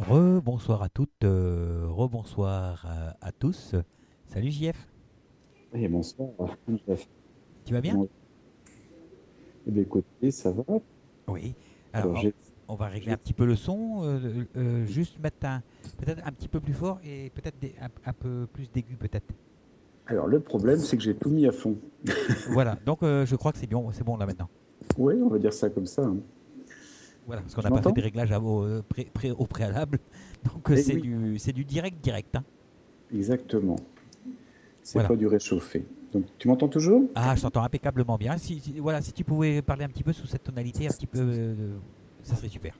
Rebonsoir à toutes, rebonsoir à tous. Salut JF, Oui, bonsoir. Jeff. tu vas bien? Comment- Eh bien, écoutez, ça va. Oui. Alors, Alors, j'ai, on va régler un j'ai- petit peu le son, juste mettre peut-être un petit peu plus fort et peut-être un peu plus d'aigu peut-être. Alors, le problème, c'est que j'ai tout mis à fond. Voilà, donc je crois que c'est bon là maintenant. Oui, on va dire ça comme ça, hein. Voilà, parce qu'on Tu n'a pas fait des m'entends? réglages au préalable, donc Eh oui, c'est du direct, hein. exactement. C'est Voilà. pas du réchauffé. Donc, tu m'entends toujours? Ah, je t'entends impeccablement bien. Voilà, si tu pouvais parler un petit peu sous cette tonalité, un petit peu, ça serait super.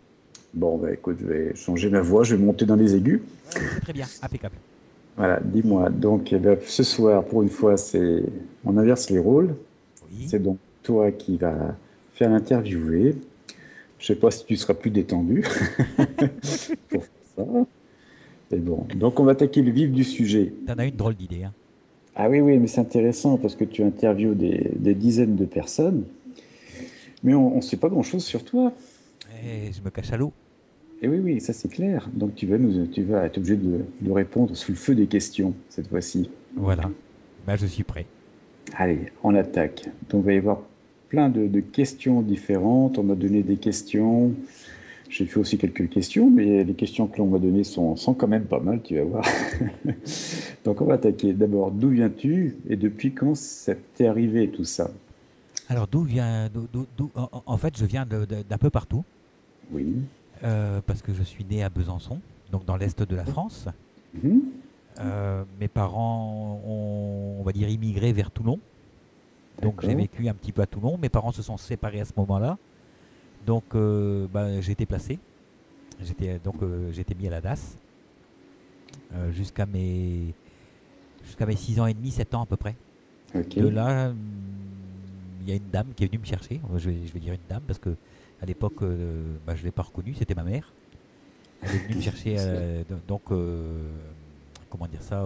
Bon, bah, écoute, je vais changer ma voix, je vais monter dans les aigus. C'est très bien, impeccable. Voilà, dis-moi. Donc, eh ben, ce soir, pour une fois, on inverse les rôles. Oui. C'est donc toi qui vas faire l'interviewer. Je sais pas si tu seras plus détendu pour faire ça. Et bon, donc on va attaquer le vif du sujet. T'en as une drôle d'idée, hein. Ah oui, oui, mais c'est intéressant parce que tu interviews des dizaines de personnes, mais on ne sait pas grand-chose sur toi. Et je me cache à l'eau. Et oui, oui, ça c'est clair. Donc tu vas être obligé de répondre sous le feu des questions cette fois-ci. Voilà. Ben, je suis prêt. Allez, on attaque. Donc il va y avoir plein de questions différentes. On m'a donné des questions. J'ai fait aussi quelques questions, mais les questions que l'on m'a données sont quand même pas mal, tu vas voir. Donc on va attaquer. D'abord, d'où viens-tu et depuis quand ça t'est arrivé tout ça? Alors, d'où vient. En fait, je viens d'un peu partout. Oui. Parce que je suis né à Besançon, donc dans l'est de la France. Mhm. Mes parents ont, on va dire, immigré vers Toulon. Donc, j'ai D'accord. vécu un petit peu à Toulon. Mes parents se sont séparés à ce moment-là. Donc, j'ai été placé. J'ai été mis à la DAS jusqu'à jusqu'à mes 6 ans et demi, 7 ans à peu près. Ok. De là, il y a une dame qui est venue me chercher. Je vais dire une dame parce que à l'époque, je ne l'ai pas reconnue, c'était ma mère. Elle est venue me chercher, comment dire ça,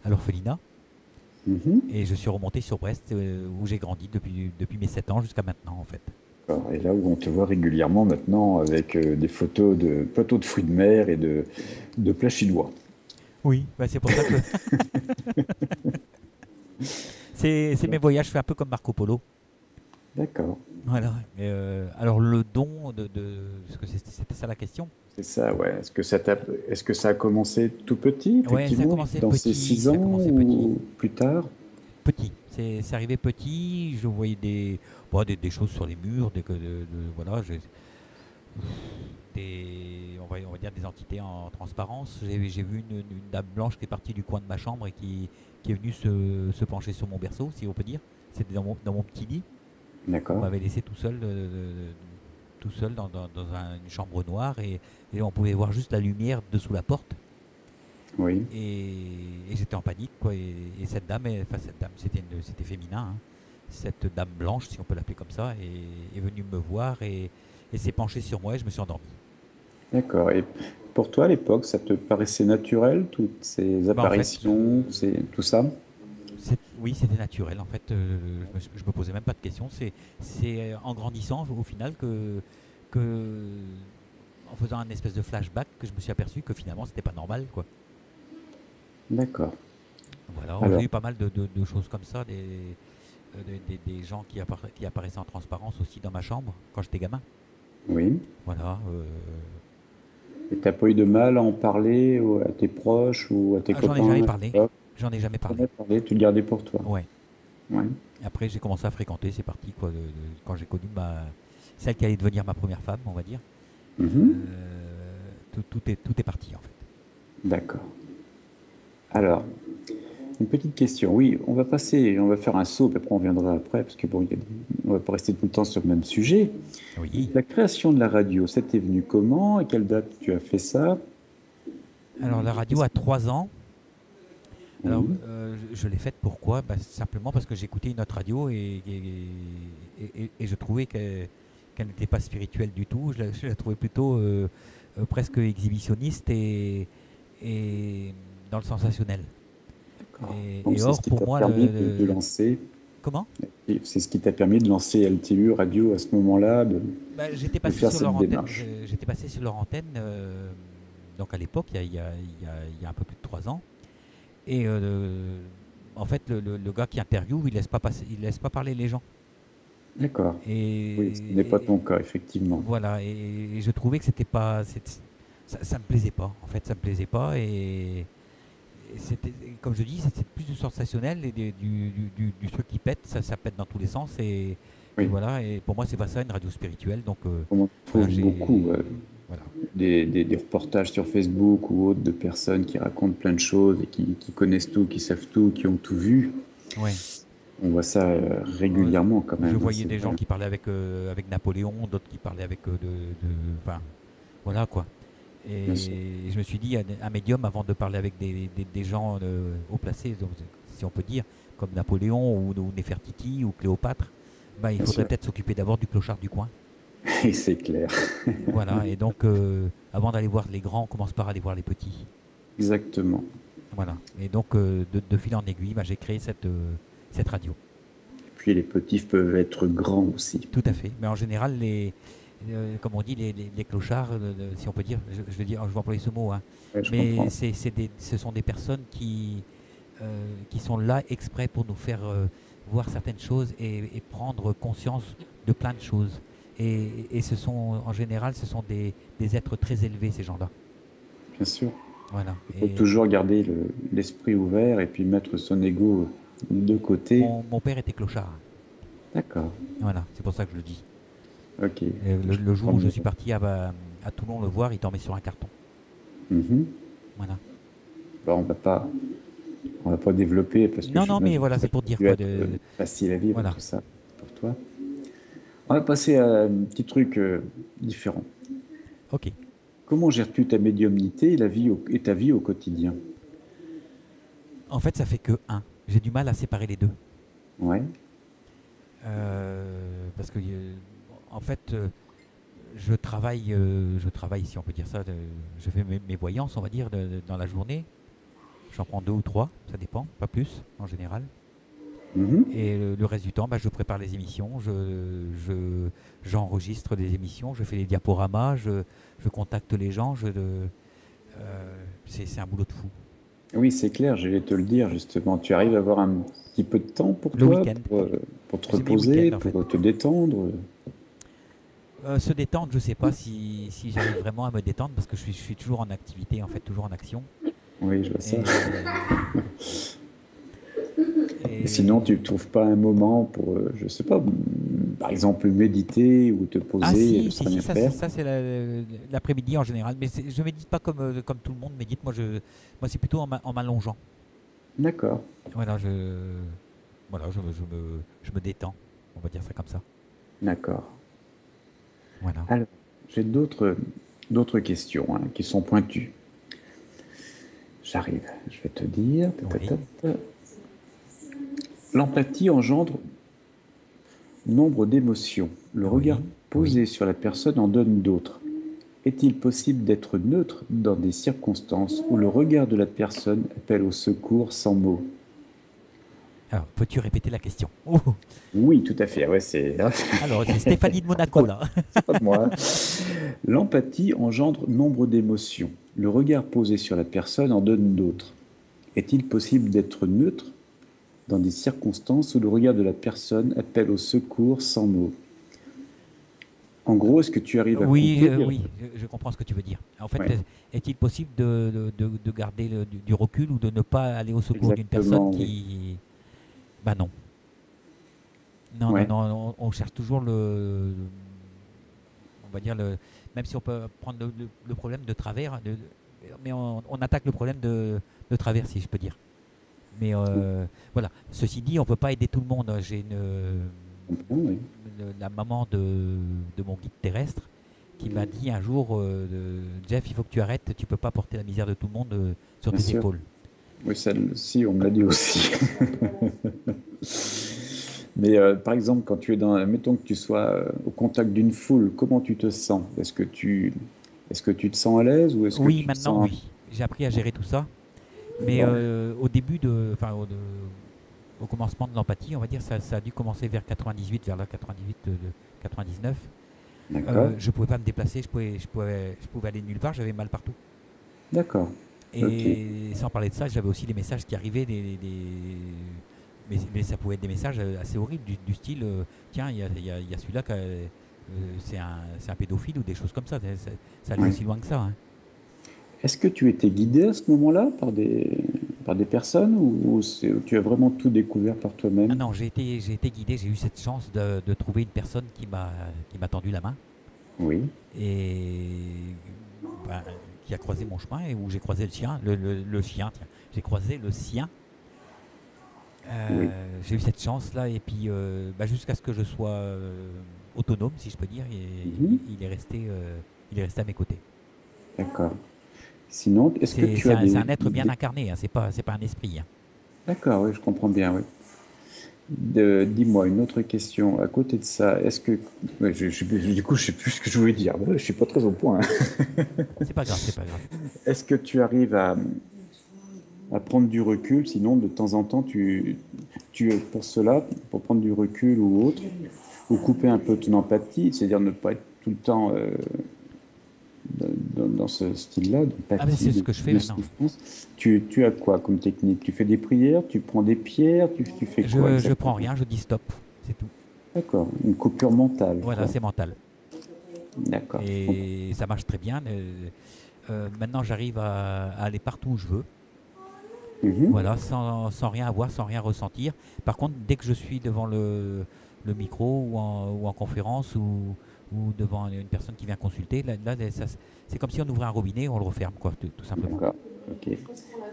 à l'orphelinat. Mhm. Et je suis remonté sur Brest, où j'ai grandi depuis mes 7 ans jusqu'à maintenant, en fait. D'accord. Et là où on te voit régulièrement maintenant avec des photos de plateaux de fruits de mer et de plats chinois. Oui, bah c'est pour ça que c'est mes voyages, je fais un peu comme Marco Polo. D'accord. Voilà. Alors le don parce que c'était ça la question. C'est ça, ouais. Est-ce que ça a commencé tout petit, Ouais, effectivement, dans ces 6 ans ça a commencé petit. ou plus tard? Petit. C'est arrivé petit, je voyais des choses sur les murs, voilà, on va dire des entités en transparence. J'ai vu une dame blanche qui est partie du coin de ma chambre et qui est venue se pencher sur mon berceau, si on peut dire. C'était dans mon petit lit. On D'accord. m'avait laissé tout seul une chambre noire et on pouvait voir juste la lumière dessous la porte. Oui. Et j'étais en panique, quoi. Et cette dame, c'était féminin, hein. Cette dame blanche, si on peut l'appeler comme ça, est venue me voir et s'est penchée sur moi et je me suis endormi. D'accord. Et pour toi, à l'époque, ça te paraissait naturel, toutes ces Bah en fait, apparitions, tout ça? oui, c'était naturel. En fait, je me posais même pas de questions. C'est en grandissant, au final, que, en faisant un espèce de flashback, que je me suis aperçu que finalement, c'était pas normal, quoi. D'accord. Voilà, j'ai Alors, eu pas mal de choses comme ça, des gens qui apparaissaient en transparence aussi dans ma chambre quand j'étais gamin. oui. Voilà. Et t'as pas eu de mal à en parler à tes proches ou à tes J'en ai jamais copains à parlé. l'époque? J'en ai jamais parlé. Jamais parlé, tu le gardais pour toi. Ouais. Ouais. Après, j'ai commencé à fréquenter, c'est parti, quoi. Quand j'ai connu celle qui allait devenir ma première femme, on va dire. Mhm. Tout est parti, en fait. D'accord. Alors, une petite question. Oui, on va faire un saut, puis après on viendra après, parce que bon, on va pas rester tout le temps sur le même sujet. Oui. La création de la radio, ça t'est venu comment? À quelle date tu as fait ça? Alors, la radio Qu'est-ce a qui- 3 ans. Alors, Oui, je l'ai faite pourquoi? Simplement parce que j'écoutais une autre radio et je trouvais qu'elle n'était pas spirituelle du tout. Je la trouvais plutôt presque exhibitionniste et dans le sensationnel. d'accord. Donc Et c'est ce or, qui pour t'a moi, permis de lancer, comment? et c'est ce qui t'a permis de lancer LTU Radio à ce moment-là, J'étais de passé faire sur cette leur antenne. démarche. J'étais passé sur leur antenne donc à l'époque, il y a un peu plus de 3 ans. Et en fait, le gars qui interviewe, il laisse pas parler les gens. D'accord. Oui, ce n'est pas Et ton cas, effectivement. voilà, et je trouvais que c'était pas, ça me plaisait pas. En fait, ça me plaisait pas, et c'était, comme je dis, c'était plus du sensationnel et du truc qui pète. Ça pète dans tous les sens, et Oui, voilà. Et pour moi, c'est pas ça une radio spirituelle. Donc on voilà, trouve beaucoup voilà. des reportages sur Facebook ou autres de personnes qui racontent plein de choses et qui connaissent tout, qui savent tout, qui ont tout vu. Ouais. On voit ça Euh, régulièrement quand je même, hein, voyais c'est des vrai. gens qui parlaient avec Napoléon, d'autres qui parlaient avec enfin, voilà quoi. Bien sûr. Et je me suis dit, un médium, avant de parler avec des gens haut placés, donc, si on peut dire, comme Napoléon ou Néfertiti ou Cléopâtre, bah, il Bien faudrait sûr. peut-être s'occuper d'abord du clochard du coin. Et c'est clair. Voilà, et donc avant d'aller voir les grands, on commence par aller voir les petits. Exactement. Voilà, et donc de fil en aiguille, bah, j'ai créé cette radio. Puis les petits peuvent être grands aussi. Tout à fait, mais en général, comme on dit, les clochards, si on peut dire, je vais dire, je vais employer ce mot, hein, Ouais, je mais comprends. ce sont des personnes qui sont là exprès pour nous faire voir certaines choses et prendre conscience de plein de choses. Et en général, ce sont des êtres très élevés, ces gens-là. Bien sûr. Voilà. Il faut Et toujours garder l'esprit ouvert et puis mettre son ego de côté. mon père était clochard. D'accord. Voilà, c'est pour ça que je le dis. Ok. Et Je le jour comprends où je mieux. suis parti à Toulon le voir, il dormait sur un carton. Mhm. Voilà. Bon, on va pas développer parce que Non, non, mais j'imagine que voilà, ça c'est pour a dire dû quoi. être facile à vivre Voilà. tout ça pour toi. On va passer à un petit truc différent. Ok. Comment gères-tu ta médiumnité et et ta vie au quotidien? En fait, ça fait que un. J'ai du mal à séparer les deux. Ouais. Parce que, en fait, je travaille, si on peut dire ça. Je fais mes voyances, on va dire, dans la journée. J'en prends deux ou trois, ça dépend, pas plus en général. Mhm. Et le reste du temps, bah, je prépare les émissions, j'enregistre des émissions, je fais les diaporamas, je contacte les gens. C'est un boulot de fou. Oui, c'est clair, j'allais te le dire justement. Tu arrives à avoir un petit peu de temps pour Le toi, week-end, pour te c'est mes reposer, week-ends en fait. pour te détendre. Se détendre, je sais pas si j'arrive vraiment à me détendre parce que je suis toujours en activité, en fait, toujours en action. Oui, je vois ça. Et, Et sinon, tu et- ne trouves pas un moment pour, je sais pas, par exemple, méditer ou te Ah poser et si, juste si, si, rien faire? ça c'est l'après-midi en général. Mais je médite pas comme tout le monde médite. Moi c'est plutôt en m'allongeant. D'accord, Voilà, je me détends. On va dire ça comme ça. d'accord. Voilà. Alors, j'ai d'autres questions hein, qui sont pointues. J'arrive, je vais te dire. Ta, ta, Oui, ta, ta. L'empathie engendre nombre d'émotions. Le regard oui, oui. posé sur la personne en donne d'autres. Est-il possible d'être neutre dans des circonstances où le regard de la personne appelle au secours sans mots? Alors, peux-tu répéter la question? Oh, Oui, tout à fait. Ouais, alors, c'est Stéphanie de Monaco là. c'est pas de moi. L'empathie engendre nombre d'émotions. Le regard posé sur la personne en donne d'autres. Est-il possible d'être neutre dans des circonstances où le regard de la personne appelle au secours sans mots? En gros, est-ce que tu arrives à Oui, couper? oui, je comprends ce que tu veux dire. En fait, Ouais, est-il possible de garder du recul ou de ne pas aller au secours d'une personne exactement, oui. qui... Bah non. Non, non, Ouais, non, on cherche toujours on va dire même si on peut prendre le problème de travers, mais on attaque le problème de travers, si je peux dire. Mais voilà. Ceci dit, on peut pas aider tout le monde. J'ai je comprends, oui. la maman de mon guide terrestre qui m'a dit un jour, Jeff, il faut que tu arrêtes. Tu peux pas porter la misère de tout le monde sur Bien tes sûr. épaules. Oui, celle-ci, on me l'a dit aussi. Mais par exemple, quand tu es mettons que tu sois au contact d'une foule, comment tu te sens? Est-ce que tu te sens à l'aise ou est-ce que Oui, tu te maintenant, sens... oui. J'ai appris à gérer tout ça. Mais Bon, au début au commencement de l'empathie, on va dire, ça a dû commencer vers 98, vers la 98, 99. d'accord. Je pouvais pas me déplacer, je pouvais aller nulle part, j'avais mal partout. D'accord. Ok. Et sans parler de ça, j'avais aussi des messages qui arrivaient, mais ça pouvait être des messages assez horribles, du style tiens, il y a celui-là, c'est un pédophile ou des choses comme ça. Ça allait Ouais. aussi loin que ça, hein. Est-ce que tu étais guidé à ce moment-là par des personnes ou tu as vraiment tout découvert par Ah toi-même? non, j'ai été guidé, j'ai eu cette chance de trouver une personne qui m'a tendu la main Oui. et bah, qui a croisé mon chemin et où j'ai croisé le sien, le chien, tiens, j'ai croisé le sien. Oui. J'ai eu cette chance-là et puis bah, jusqu'à ce que je sois autonome, si je peux dire, Mhm. il est resté à mes côtés. D'accord. Sinon, est-ce que tu as C'est un être bien incarné, hein, c'est pas un esprit, hein. D'accord, oui, je comprends bien, oui. Dis-moi une autre question. À côté de ça, est-ce que... ouais, du coup, je sais plus ce que je voulais dire. Je suis pas très au point. C'est pas grave, c'est pas grave. Est-ce que tu arrives à prendre du recul? Sinon, de temps en temps, pour cela, pour prendre du recul ou autre, ou couper un peu ton empathie, c'est-à-dire ne pas être tout le temps dans ce style-là, Ah ben d'empathie, c'est ce que je fais de maintenant. souffrance, tu as quoi comme technique? Tu fais des prières, tu prends des pierres, tu fais quoi Je prends exactement? rien, je dis stop, c'est tout. D'accord, une coupure mentale, Voilà, quoi. c'est mental. D'accord, je comprends. Et ça marche très bien. Maintenant, j'arrive à aller partout où je veux. Mhm. Voilà, sans rien avoir, sans rien ressentir. Par contre, dès que je suis devant le micro ou en conférence ou devant une personne qui vient consulter, c'est comme si on ouvrait un robinet et on le referme, quoi, tout simplement. D'accord, ok.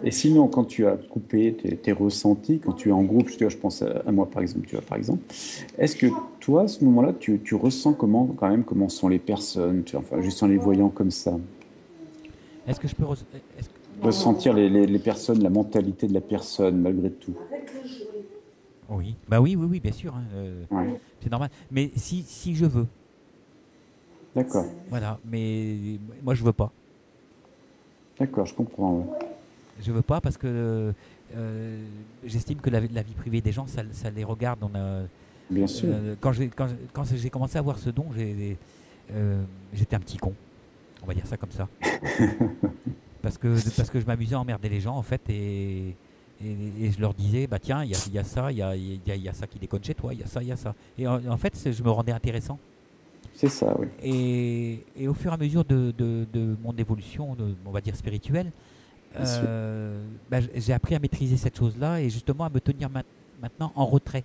Et sinon, quand tu as coupé tes ressentis, quand tu es en groupe, je pense à moi par exemple, tu vois, par exemple, est-ce que toi, à ce moment-là, tu ressens comment, quand même, comment sont les personnes, enfin, juste en les voyant comme ça, Est-ce que je peux... est-ce que- ressentir les personnes, la mentalité de la personne, malgré tout. Oui, bah oui, oui, oui, bien sûr, hein, Ouais, c'est normal. Mais si je veux, d'accord, voilà. Mais moi, je veux pas. d'accord, je comprends. Ouais. Je veux pas parce que j'estime que la vie privée des gens, ça les regarde. Bien sûr, Quand j'ai commencé à avoir ce don, j'étais un petit con, on va dire ça comme ça. Parce que je m'amusais à emmerder les gens, en fait, et je leur disais, bah tiens, il y a ça, il y a ça qui déconne chez toi, il y a ça, il y a ça. Et en fait, je me rendais intéressant. c'est ça, oui, Et au fur et à mesure de mon évolution, on va dire spirituelle, bien sûr. bah, j'ai appris à maîtriser cette chose-là et justement à me tenir maintenant en retrait.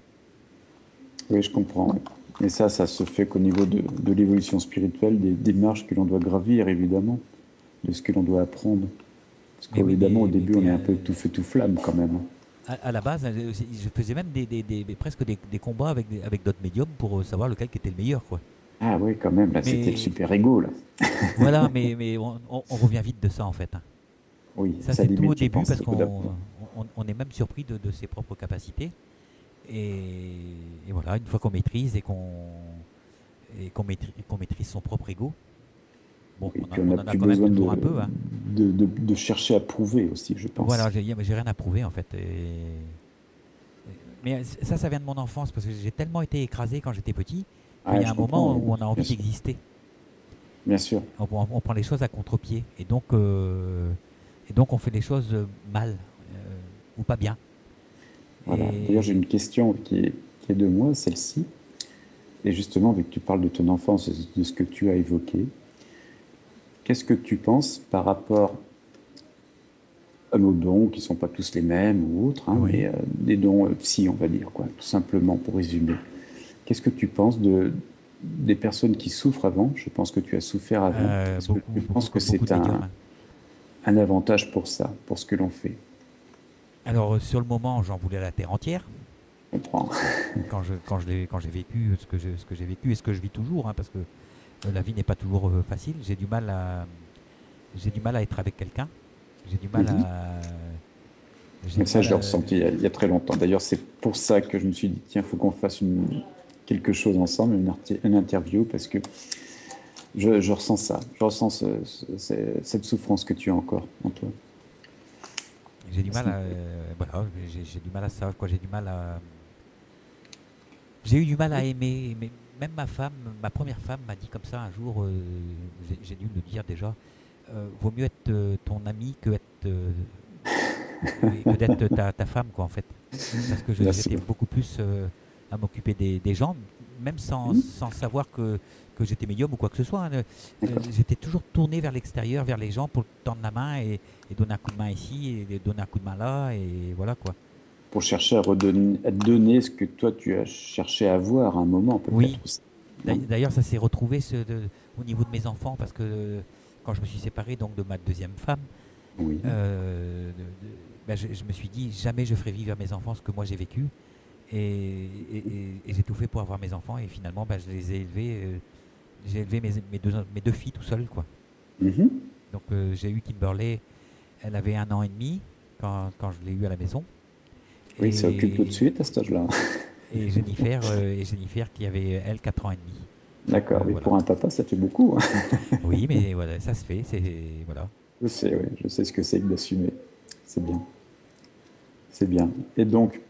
Oui, je comprends. Ouais. Et ça se fait qu'au niveau de l'évolution spirituelle, des marches que l'on doit gravir, évidemment, de ce que l'on doit apprendre. Parce Mais oui, qu'évidemment, au début, on est un peu tout feu, tout flamme quand même. à la base, je faisais même presque des combats avec d'autres médiums pour savoir lequel qui était le meilleur, quoi. Ah oui, quand même, là, c'était le Mais super ego, là. voilà, mais on revient vite de ça en fait, hein. Oui, Ça ça c'est tout au limite, je début pense, parce beaucoup d'apprendre. on est même surpris de ses propres capacités. Et voilà, une fois qu'on maîtrise qu'on maîtrise son propre ego, bon, Et puis, on on n'a en a plus quand même besoin toujours un peu, hein. de chercher à prouver aussi, je pense. Voilà, j'ai rien à prouver en fait. Mais ça vient de mon enfance parce que j'ai tellement été écrasé quand j'étais petit qu'il Ah, y a je un comprends, moment oui, où on a bien envie sûr. d'exister. Bien sûr. On prend les choses à contre-pied et donc on fait les choses mal ou pas bien. Voilà. D'ailleurs, j'ai Et une question qui est de moi, celle-ci. Et justement, vu que tu parles de ton enfance et de ce que tu as évoqué, qu'est-ce que tu penses par rapport à nos dons, qui ne sont pas tous les mêmes ou autres, hein, mais oui, des dons psy, on va dire, quoi, tout simplement pour résumer. Qu'est-ce que tu penses des personnes qui souffrent avant? Je pense que tu as souffert avant. Est-ce que tu penses beaucoup que comme beaucoup c'est de médiums, hein. un avantage pour ça, pour ce que l'on fait? Alors sur le moment, j'en voulais la terre entière Je comprends. quand j'ai vécu ce que j'ai vécu et ce que je vis toujours, hein, parce que la vie n'est pas toujours facile. J'ai du mal à être avec quelqu'un. J'ai du mal Mhm. à j'ai Mais du ça, mal je l'ai à ressenti il y a très longtemps. D'ailleurs, c'est pour ça que je me suis dit, tiens, il faut qu'on fasse quelque chose ensemble, une interview, parce que je ressens ça. Je ressens cette souffrance que tu as encore en toi. j'ai du À ce mal à niveau-là. voilà, j'ai du mal à ça, quoi. J'ai eu du mal à aimer. Mais même ma femme, ma première femme m'a dit comme ça un jour. J'ai dû le dire déjà. vaut mieux être ton ami que d'être ta femme, quoi, en fait. Parce que Bien j'étais sûr. beaucoup plus à m'occuper des gens, même Mhm. sans savoir que j'étais médium ou quoi que ce soit, hein. D'accord. J'étais toujours tourné vers l'extérieur, vers les gens pour tendre la main et donner un coup de main ici et donner un coup de main là, et voilà quoi. Pour chercher à redonner, à te donner ce que toi tu as cherché à avoir à un moment peut-être Oui, aussi. Non. d'ailleurs ça s'est retrouvé au niveau de mes enfants parce que quand je me suis séparé donc de ma deuxième femme, Oui. ben, je me suis dit jamais je ferai vivre à mes enfants ce que moi j'ai vécu. Et j'ai tout fait pour avoir mes enfants et finalement bah, je les ai élevés. J'ai élevé mes deux filles tout seul quoi. Mhm. Donc j'ai eu Kimberley, elle avait 1 an et demi quand je l'ai eu à la maison. Oui, ça occupe tout de Et, suite à cet âge-là. et Jennifer qui avait elle 4 ans et demi. Donc D'accord, oui, voilà. pour un papa, ça fait beaucoup, hein. Oui, mais voilà, ça se fait. C'est voilà. Je sais, oui, je sais ce que c'est que d'assumer. C'est bien, c'est bien. Et donc,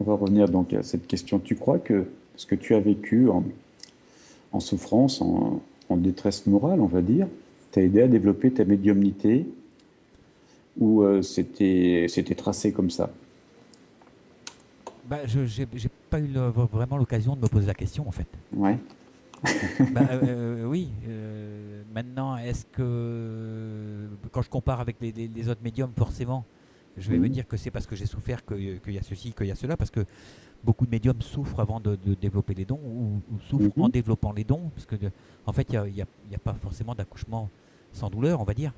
on va revenir donc à cette question. Tu crois que ce que tu as vécu en souffrance, en détresse morale, on va dire, t'a aidé à développer ta médiumnité ou c'était tracé comme ça? Bah, j'ai pas eu vraiment l'occasion de me poser la question en fait. Ouais. Bah, oui. Maintenant, est-ce que quand je compare avec les autres médiums, forcément, je vais me Mhm. dire que c'est parce que j'ai souffert qu'il y a ceci, qu'il y a cela, parce que beaucoup de médiums souffrent avant de développer les dons ou souffrent en Mhm. développant les dons, parce que en fait, il y a pas forcément d'accouchement sans douleur, on va dire.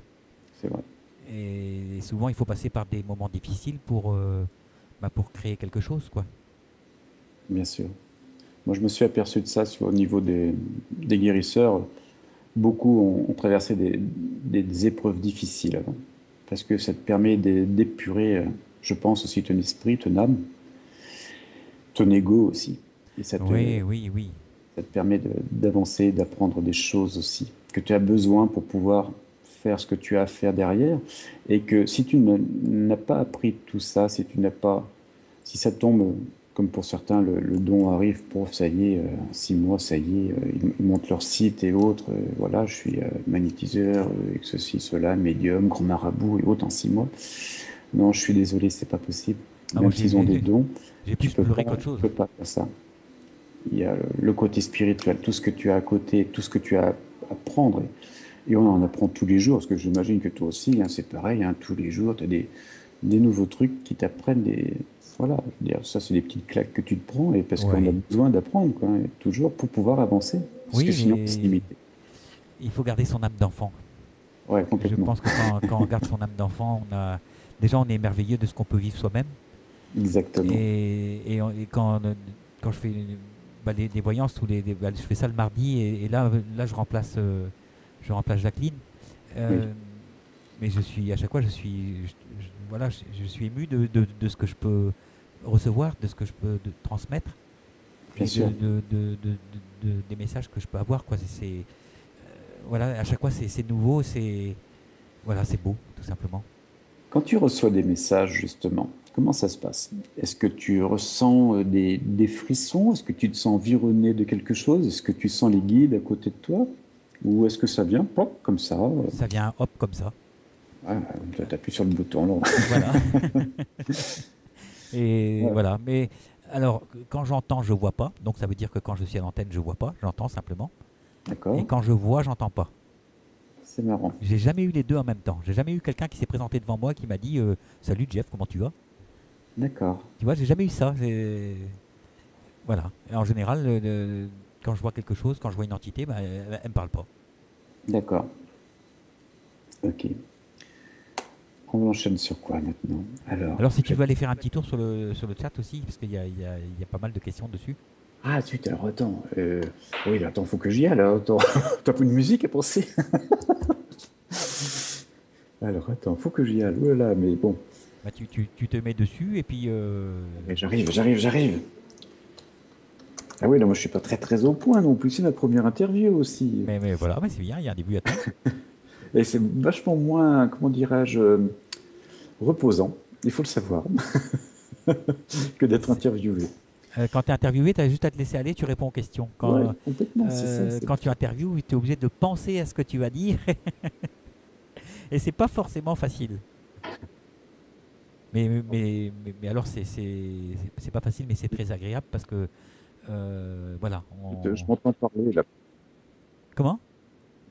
C'est vrai, Et souvent, il faut passer par des moments difficiles pour créer quelque chose, quoi. bien sûr. Moi, je me suis aperçu de ça au niveau des guérisseurs. Beaucoup ont traversé des épreuves difficiles avant. Parce que ça te permet d'épurer, je pense, aussi ton esprit, ton âme, ton ego aussi. Et Oui, oui, oui. ça te permet d'avancer, d'apprendre des choses aussi, que tu as besoin pour pouvoir faire ce que tu as à faire derrière. Et que si tu n'as pas appris tout ça, si tu n'as pas, si ça tombe, comme pour certains, le don arrive pour, ça y est, 6 mois, ça y est, ils montent leur site et autres, voilà, je suis magnétiseur, ceci, cela, médium, grand marabout et autres en 6 mois. Non, je suis désolé, c'est pas possible. Ah, moi, Même s'ils ont des dons, j'ai tu plus peux pleuré pas, qu'autre tu chose. peux pas faire ça. Il y a le côté spirituel, tout ce que tu as à côté, tout ce que tu as à prendre. Et on en apprend tous les jours, parce que j'imagine que toi aussi, hein, c'est pareil, hein, tous les jours, tu as des nouveaux trucs qui t'apprennent des. Voilà, je veux dire, ça, c'est des petites claques que tu te prends, et parce qu'on a Ouais. besoin d'apprendre, quoi, et toujours pour pouvoir avancer. Parce que Oui, sinon, c'est mais limité. il faut garder son âme d'enfant. Ouais, Je complètement. pense que quand on garde son âme d'enfant, déjà on est émerveillé de ce qu'on peut vivre soi-même. Exactement. Et quand je fais bah, des voyances, bah, je fais ça le mardi, et là je remplace Jacqueline. Oui, Euh, mais à chaque fois, voilà, je suis ému de ce que je peux recevoir, de ce que je peux transmettre bien et sûr. des messages que je peux avoir, quoi. Voilà, à chaque fois c'est nouveau, voilà, c'est beau, tout simplement. Quand tu reçois des messages, justement, comment ça se passe? Est-ce que tu ressens des frissons? Est-ce que tu te sens environné de quelque chose? Est-ce que tu sens les guides à côté de toi? Ou est-ce que ça vient, pop, comme ça? Ça vient hop comme ça. Ah, tu appuies sur le bouton, là. Voilà. Et Ouais, voilà. Mais alors, quand j'entends, je vois pas. Donc ça veut dire que quand je suis à l'antenne, je vois pas. J'entends simplement. Et d'accord. quand je vois, j'entends pas. C'est marrant. J'ai jamais eu les deux en même temps. J'ai jamais eu quelqu'un qui s'est présenté devant moi qui m'a dit Salut Jeff, comment tu vas? D'accord. Tu vois, j'ai jamais eu ça. Voilà. Et en général, quand je vois quelque chose, quand je vois une entité, bah, elle me parle pas. D'accord. Ok. On enchaîne sur quoi maintenant? Alors, Alors si tu veux aller faire un petit tour sur le chat aussi, parce qu'il y a pas mal de questions dessus. ah, zut, alors attends. Oui, là, attends, faut que j'y aille, là. Attends, t'as pas de musique à penser? Alors, attends, faut que j'y aille. Oh là là, mais bon. Bah, tu te mets dessus et puis Mais j'arrive. Ah oui, non, moi je suis pas très au point non plus. C'est notre première interview aussi. mais voilà, mais c'est bien, il y a un début à tout. Et c'est vachement moins, comment dirais-je, reposant, il faut le savoir, que d'être C'est- interviewé. Quand tu es interviewé, tu as juste à te laisser aller, tu réponds aux questions. Ouais, complètement, c'est ça. Quand tu interviewes, tu es obligé de penser à ce que tu vas dire. Et c'est pas forcément facile. Mais alors, c'est pas facile, mais c'est très agréable parce que, voilà. Je m'entends parler là. Comment?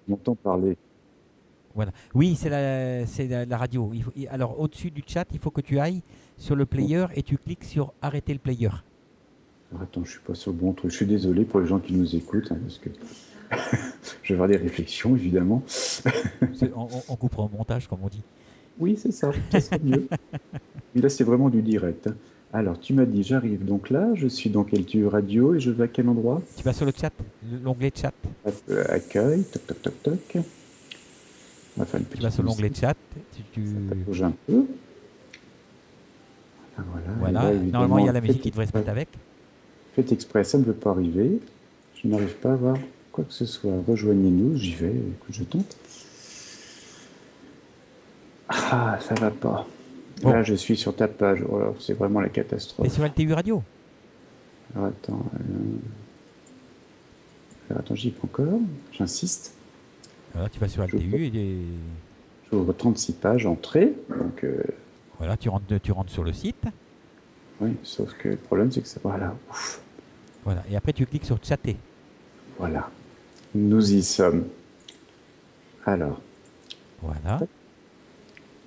Je m'entends parler. Voilà. Oui, c'est la radio. Alors, au-dessus du chat, il faut que tu ailles sur le Bon, player et tu cliques sur arrêter le player. alors attends, je suis pas sur le bon truc. Je suis désolé pour les gens qui nous écoutent, hein, parce que je vais avoir des réflexions, évidemment. On coupera au montage, comme on dit. Oui, c'est ça. Ça sera mieux. Mais là, c'est vraiment du direct, hein. Alors, tu m'as dit, j'arrive donc là. Je suis dans quel radio et je vais à quel endroit? Tu vas sur le chat, l'onglet chat. Hop, accueil. Toc, toc, toc, toc. On va faire une Tu vas petite sur l'onglet musique. chat. Ça bouge un peu. Ah, voilà. Et là, Voilà. Normalement, il y évidemment, a la musique qui devrait se mettre avec. faites exprès, ça ne veut pas arriver. Je n'arrive pas à voir quoi que ce soit. Rejoignez-nous, j'y vais. Écoute, je tente. Ah, ça va pas. Bon, Là, je suis sur ta page. Oh là, c'est vraiment la t'es catastrophe. sur LTU Radio. Alors, attends, j'y vais encore. J'insiste. Voilà, tu vas sur J'ouvre LTU et j'ouvre 36 pages, entrée. Donc, voilà, tu rentres sur le site. oui, sauf que le problème, c'est que ça. Voilà. Ouf. Voilà. Et après, tu cliques sur chatter. Voilà. Nous y sommes. Alors, Voilà.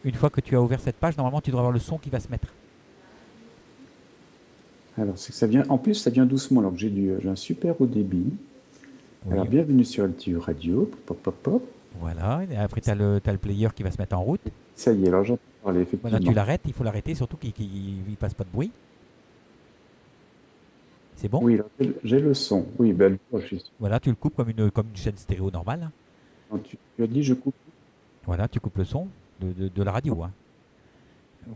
Une fois que tu as ouvert cette page, normalement, tu devras avoir le son qui va se mettre. c'est que ça vient. En plus, ça vient doucement. Alors que j'ai un super haut débit. Alors, Oui. bienvenue sur LTU Radio. Pop, pop, pop. Voilà. Et après, tu as le player qui va se mettre en route. Ça y est, alors j'entends parler, Voilà, tu effectivement. l'arrêtes. Il faut l'arrêter, surtout qu'il ne fasse pas de bruit. C'est bon? Oui, alors, j'ai le son. Oui, ben, Voilà, tu le coupes comme une chaîne stéréo normale. tu as dit je coupe. Voilà, tu coupes le son de la radio, hein.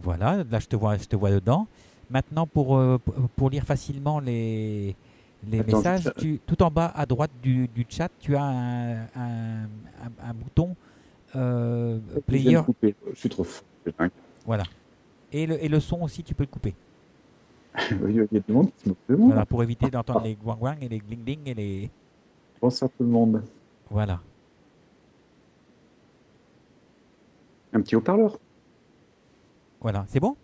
Voilà, là je te vois dedans. Maintenant, pour lire facilement les Attends, messages, tout en bas à droite du chat, tu as un bouton je viens de player. couper. Je suis trop fort. Voilà. Et le son aussi, tu peux le couper. Il y a du monde qui se moque de Voilà, moi. pour éviter d'entendre les guang et les gling gling et les. Bonsoir tout le monde. Voilà. Un petit haut-parleur. Voilà. C'est bon?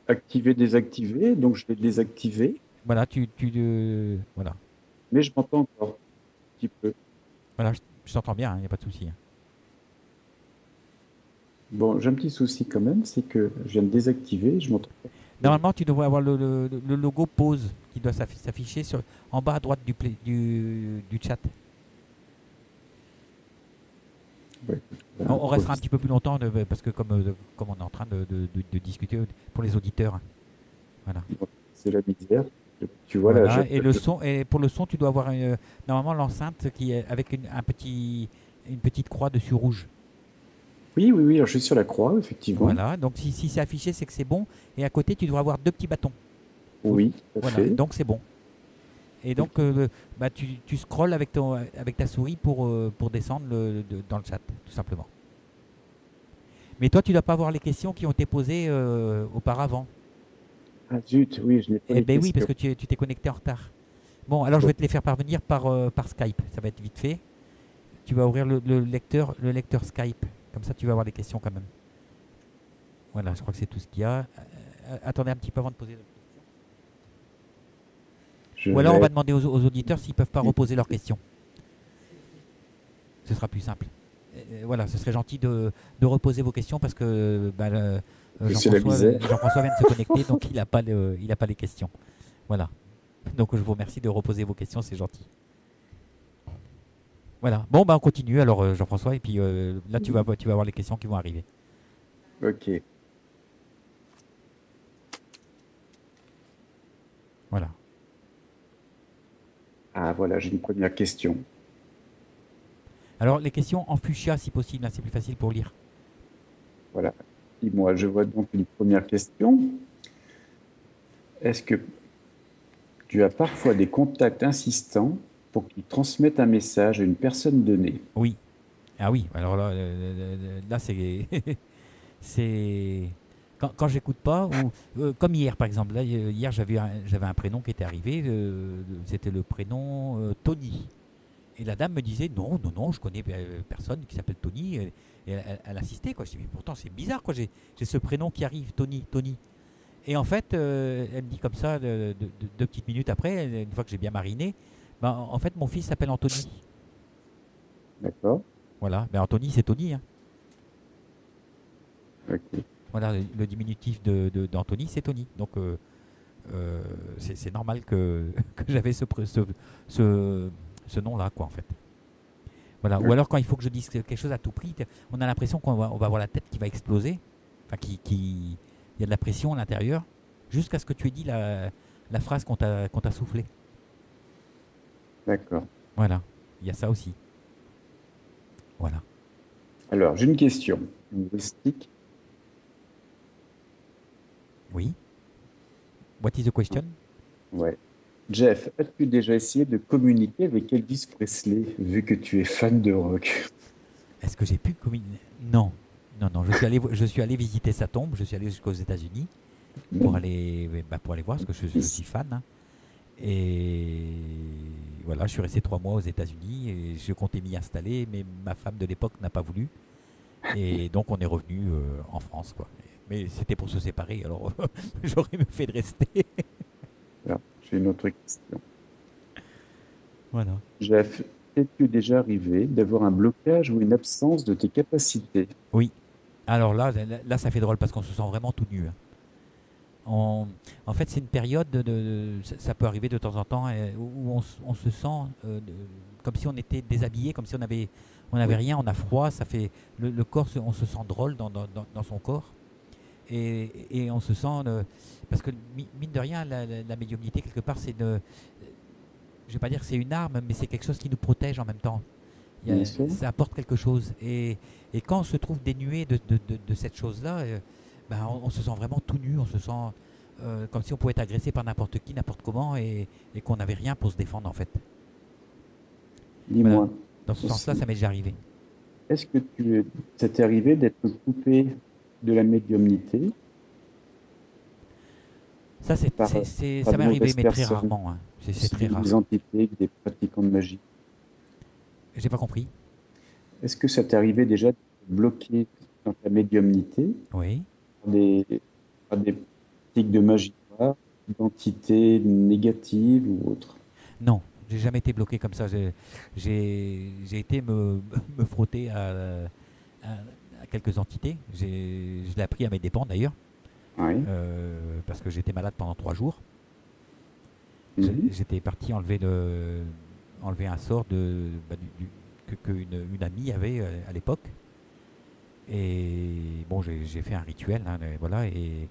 Activer, désactiver. Donc je vais désactiver. Voilà, voilà. Mais je m'entends encore un petit peu. Voilà, je t'entends bien, il n'y a pas de souci, hein. Bon, j'ai un petit souci quand même, c'est que je viens de désactiver, je m'entends pas. Normalement, tu devrais avoir le logo pause qui doit s'afficher en bas à droite du chat. Ouais, On restera un petit peu plus longtemps parce que comme on est en train de discuter pour les auditeurs. Voilà. c'est la misère. Tu vois là, Voilà. Et pour le son, tu dois avoir normalement l'enceinte qui est avec une petite croix dessus rouge. oui, oui, oui, alors je suis sur la croix, effectivement. Voilà. Donc si c'est affiché, c'est que c'est bon. Et à côté, tu devrais avoir deux petits bâtons. Oui, tout à Voilà. fait. Donc c'est bon. Et donc bah, tu scrolles avec ta souris pour descendre dans le chat, tout simplement. Mais toi, tu ne dois pas voir les questions qui ont été posées auparavant. Ah zut, oui, je n'ai pas Eh les ben oui, parce questions. que tu t'es connecté en retard. Bon, alors je vais te les faire parvenir par Skype. Ça va être vite fait. Tu vas ouvrir le lecteur Skype. Comme ça, tu vas avoir les questions quand même. Voilà, je crois que c'est tout ce qu'il y a. Attendez un petit peu avant de poser la question. Je Ou alors, on va vais. demander aux auditeurs s'ils ne peuvent pas reposer leurs questions. Ce sera plus simple. Voilà, ce serait gentil de reposer vos questions parce que bah, C'est la misère. Jean-François vient de se connecter, donc il n'a pas, les questions. Voilà. Donc je vous remercie de reposer vos questions, c'est gentil. Voilà. Bon, bah on continue alors Jean-François, et puis là tu vas avoir les questions qui vont arriver. Ok. Voilà. Ah voilà, j'ai une première question. Alors les questions en fuchsia si possible, hein, c'est plus facile pour lire. Voilà. Dis-moi, je vois donc une première question. Est-ce que tu as parfois des contacts insistants pour qu'ils transmettent un message à une personne donnée? Oui. Ah oui, alors là c'est c'est quand j'écoute pas ou comme hier par exemple. Là, hier j'avais un prénom qui était arrivé, c'était le prénom Tony. Et la dame me disait non, non, non, je connais personne qui s'appelle Tony. Et elle insistait, quoi. Je dis, mais pourtant, c'est bizarre, quoi. J'ai ce prénom qui arrive, Tony, Tony. Et en fait, elle me dit comme ça, 2 petites minutes après, une fois que j'ai bien mariné, ben, en fait, mon fils s'appelle Anthony. D'accord. Voilà, ben, Anthony, c'est Tony, hein. Ok. Voilà, le diminutif d'Anthony, c'est Tony. Donc, c'est normal que j'avais ce nom-là, quoi, en fait. Voilà. Ou Ok. alors, quand il faut que je dise quelque chose à tout prix, on a l'impression qu'on va avoir la tête qui va exploser. Enfin, il y a de la pression à l'intérieur, jusqu'à ce que tu aies dit la phrase qu'on t'a soufflée. D'accord. Voilà, il y a ça aussi. Voilà. Alors, j'ai une question humoristique. Oui. What is the question? Ouais. Jeff, as-tu déjà essayé de communiquer avec Elvis Presley, vu que tu es fan de rock? Est-ce que j'ai pu communiquer? Non. Non, non. Je suis allé visiter sa tombe. Je suis allé jusqu'aux États-Unis pour Non. aller, pour aller voir, parce que je suis fan, hein. Et voilà, je suis resté 3 mois aux États-Unis et je comptais m'y installer, mais ma femme de l'époque n'a pas voulu. Et donc on est revenu en France, quoi. Mais c'était pour se séparer, alors j'aurais mieux fait de rester. Alors, j'ai une autre question. Voilà. Jeff, est-il déjà arrivé d'avoir un blocage ou une absence de tes capacités? Oui. Alors là, ça fait drôle parce qu'on se sent vraiment tout nu, hein. On- En fait, c'est une période ça peut arriver de temps en temps où on se sent comme si on était déshabillé, comme si on avait Oui, rien, on a froid, ça fait le corps, on se sent drôle dans son corps et on se sent parce que mine de rien, la médiumnité quelque part, je vais pas dire que c'est une arme, mais c'est quelque chose qui nous protège en même temps. bien sûr. Ça apporte quelque chose et quand on se trouve dénué de cette chose-là, ben, on se sent vraiment tout nu, on se sent comme si on pouvait être agressé par n'importe qui, n'importe comment, et qu'on n'avait rien pour se défendre en fait. Voilà. Dis-moi, Dans ce sens-là, aussi, ça m'est déjà arrivé. est-ce que ça t'est arrivé d'être coupé de la médiumnité Ça, par, par ça de m'est arrivé, mauvaises mais très personnes, rarement, hein. C'est aussi très bien des rare. entités que des pratiquants de magie? J'ai pas compris. Est-ce que ça t'est arrivé déjà de te bloquer dans ta médiumnité Oui. par des pratiques de magie noire, d'entités négatives ou autres? Non, j'ai jamais été bloqué comme ça. J'ai été me frotter à- à quelques entités. Je l'ai appris à mes dépens d'ailleurs, Oui. parce que j'étais malade pendant 3 jours. Mhm. J'étais parti enlever un sort qu'une amie avait à l'époque. Et bon, j'ai fait un rituel, hein, voilà. Et,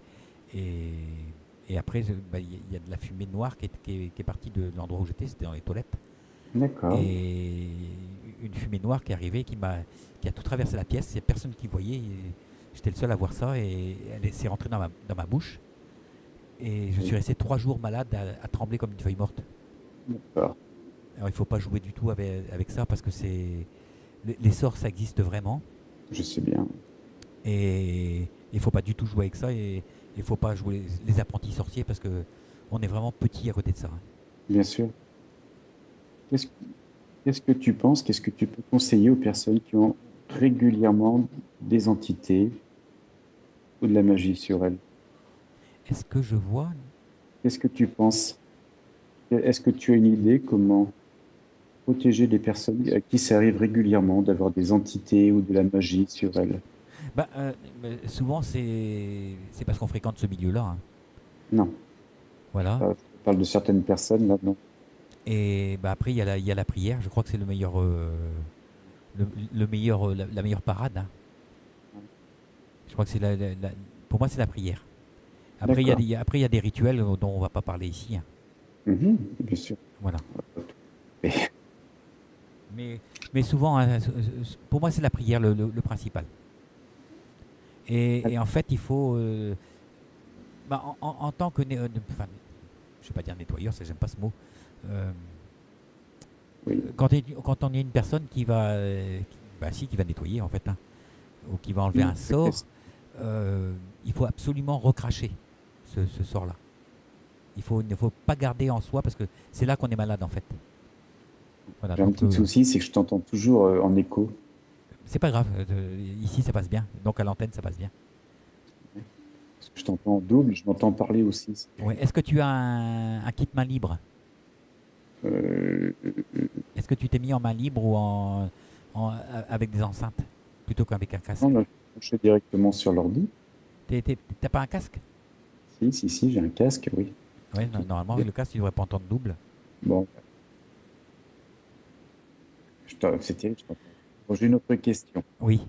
et après, il y a de la fumée noire qui est partie de l'endroit où j'étais, c'était dans les toilettes. D'accord. Et une fumée noire qui est arrivée, qui a tout traversé la pièce. Il n'y a personne qui voyait. J'étais le seul à voir ça et elle s'est rentrée dans ma bouche. Et je suis Oui. resté 3 jours malade à trembler comme une feuille morte. D'accord. Alors il ne faut pas jouer du tout avec ça parce que les sorts, ça existe vraiment. Je sais bien. Et il ne faut pas du tout jouer avec ça. Et il ne faut pas jouer les apprentis sorciers parce que on est vraiment petit à côté de ça, hein. Bien sûr. Qu'est-ce, qu'est-ce que tu penses, qu'est-ce que tu peux conseiller aux personnes qui ont régulièrement des entités ou de la magie sur elles? Est-ce que je vois? Qu'est-ce que tu penses? Est-ce que tu as une idée comment protéger les personnes à qui ça arrive régulièrement d'avoir des entités ou de la magie sur elles? Bah, mais souvent, c'est parce qu'on fréquente ce milieu-là, hein. Non. Voilà. Je parle de certaines personnes là, non. Et bah, après, il y a la prière. Je crois que c'est le meilleur, la meilleure parade, hein. Je crois que pour moi, c'est la prière. Après, D'accord. après, il y a des rituels dont on ne va pas parler ici, hein. Mhm, bien sûr. Voilà. Et- Mais souvent, hein, pour moi, c'est la prière le principal. Et en fait, il faut, bah, en tant que, enfin, je ne vais pas dire nettoyeur, j'aime pas ce mot. Euh, oui. quand on est une personne qui va nettoyer en fait, hein, ou qui va enlever Oui, un sort, il faut absolument recracher ce sort-là. Il ne faut pas garder en soi parce que c'est là qu'on est malade en fait. Voilà, J'ai un donc petit souci, c'est que je t'entends toujours en écho. c'est pas grave. Ici, ça passe bien. Donc à l'antenne, ça passe bien. Parce que je t'entends en double, je m'entends parler aussi. Ouais. Est-ce que tu as un kit main libre? Euh, Est-ce que tu t'es mis en main libre ou avec des enceintes plutôt qu'avec un non, casque? là, je suis directement sur l'ordi. T'as pas un casque? Si, si, si, j'ai un casque, oui. Ouais, Tout normalement, à fait. avec le casque, tu devrais pas entendre double. Bon, c'est terrible, je t'entends. Bon, j'ai une autre question Oui,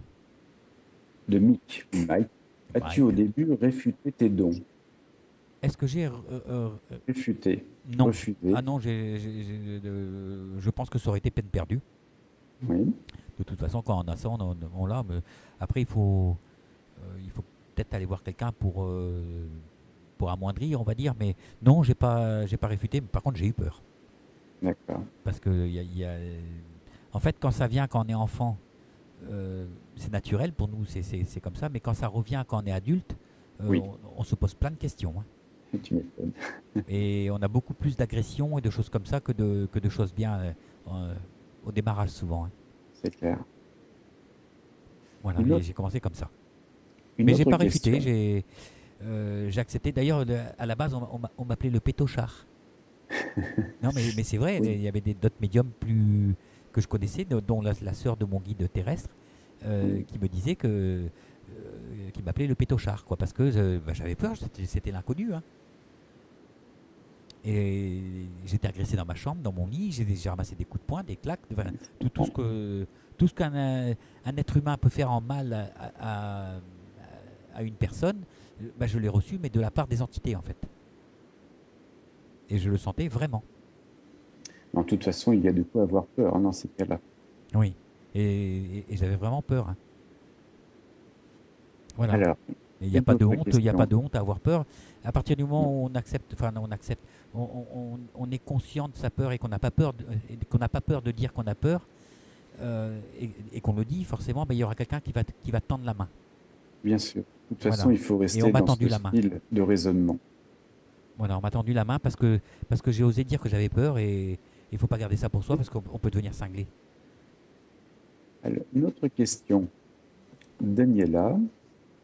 de Mick. Mike, as-tu au Mike. début réfuté tes dons? Est-ce que j'ai. Réfuté, Non. refusé, Ah non, je pense que ça aurait été peine perdue. oui. De toute façon, quand on a ça, on l'a. Mais après, il faut peut-être aller voir quelqu'un pour amoindrir, on va dire. Mais non, j'ai pas réfuté. Mais par contre, j'ai eu peur. D'accord. Parce que en fait, quand ça vient quand on est enfant, c'est naturel pour nous, c'est comme ça. Mais quand ça revient quand on est adulte, Oui, on se pose plein de questions, hein. tu m'étonnes. Et on a beaucoup plus d'agressions et de choses comme ça que de choses bien euh, au démarrage souvent, hein. C'est clair. Voilà, Une et autre, j'ai commencé comme ça. une Mais j'ai autre pas réfuté, question. j'ai accepté. D'ailleurs, à la base, on m'appelait le pétochard. Non, mais c'est vrai, Oui. il y avait d'autres médiums plus que je connaissais, dont la sœur de mon guide terrestre, Oui. qui me disait qui m'appelait le pétochard, quoi, parce que bah, j'avais peur, c'était l'inconnu, hein. Et j'étais agressé dans ma chambre, dans mon lit, j'ai ramassé des coups de poing, des claques, enfin, tout Bon, tout ce qu'un être humain peut faire en mal à une personne, bah, je l'ai reçu, mais de la part des entités, en fait. Et je le sentais vraiment. de toute façon, il y a de quoi avoir peur, hein, dans ces cas-là. Oui. Et j'avais vraiment peur, hein. Voilà. Alors, Et il n'y a une pas de autre honte, il n'y a pas question. de honte à avoir peur. À partir du moment Non. où on accepte, enfin non, on accepte, on est conscient de sa peur et qu'on n'a pas peur, et qu'on n'a pas peur de dire qu'on a peur, et qu'on le dit, forcément, ben, il y aura quelqu'un qui va tendre la main. Bien sûr. De toute façon, Voilà. il faut Et on rester m'a dans tendu ce la main. style de raisonnement. Voilà, on m'a tendu la main parce que j'ai osé dire que j'avais peur et il ne faut pas garder ça pour soi parce qu'on peut devenir cinglé. Alors, une autre question. Daniela,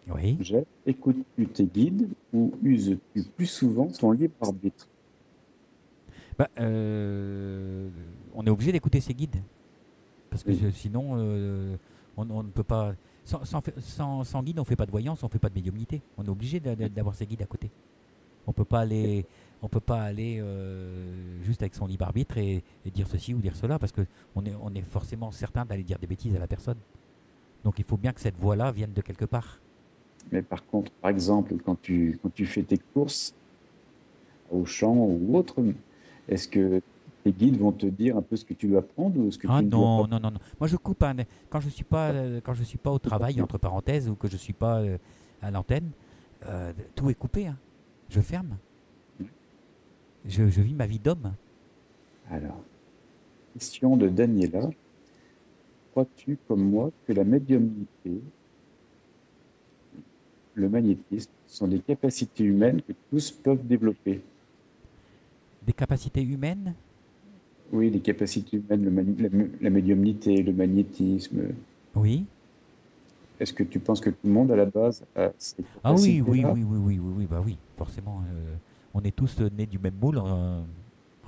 Oui. écoutes-tu tes guides ou uses-tu plus souvent ton libre arbitre? Bah, on est obligé d'écouter ses guides parce que Oui, sinon, on ne peut pas. Sans guide, on ne fait pas de voyance, on ne fait pas de médiumnité. On est obligé d'avoir ses guides à côté. On peut pas aller, on peut pas aller juste avec son libre arbitre et dire ceci ou dire cela parce que on est forcément certain d'aller dire des bêtises à la personne. Donc il faut bien que cette voix-là vienne de quelque part. mais par contre, par exemple, quand tu fais tes courses au champ ou autre, est-ce que tes guides vont te dire un peu ce que tu dois prendre ou ce que Ah tu ne dois pas non, non, non, non. Moi je coupe, hein, quand je suis pas au travail prendre? entre parenthèses ou que je suis pas à l'antenne, tout est coupé, hein. Je ferme. Je vis ma vie d'homme. Alors, question de Daniela. Crois-tu, comme moi, que la médiumnité, le magnétisme sont des capacités humaines que tous peuvent développer? Des capacités humaines. Oui, les capacités humaines, la médiumnité, le magnétisme. Oui. Est-ce que tu penses que tout le monde, à la base, a ces Ah oui, oui, capacités-là? oui, oui, oui, oui, oui, bah oui, forcément. On est tous nés du même moule, en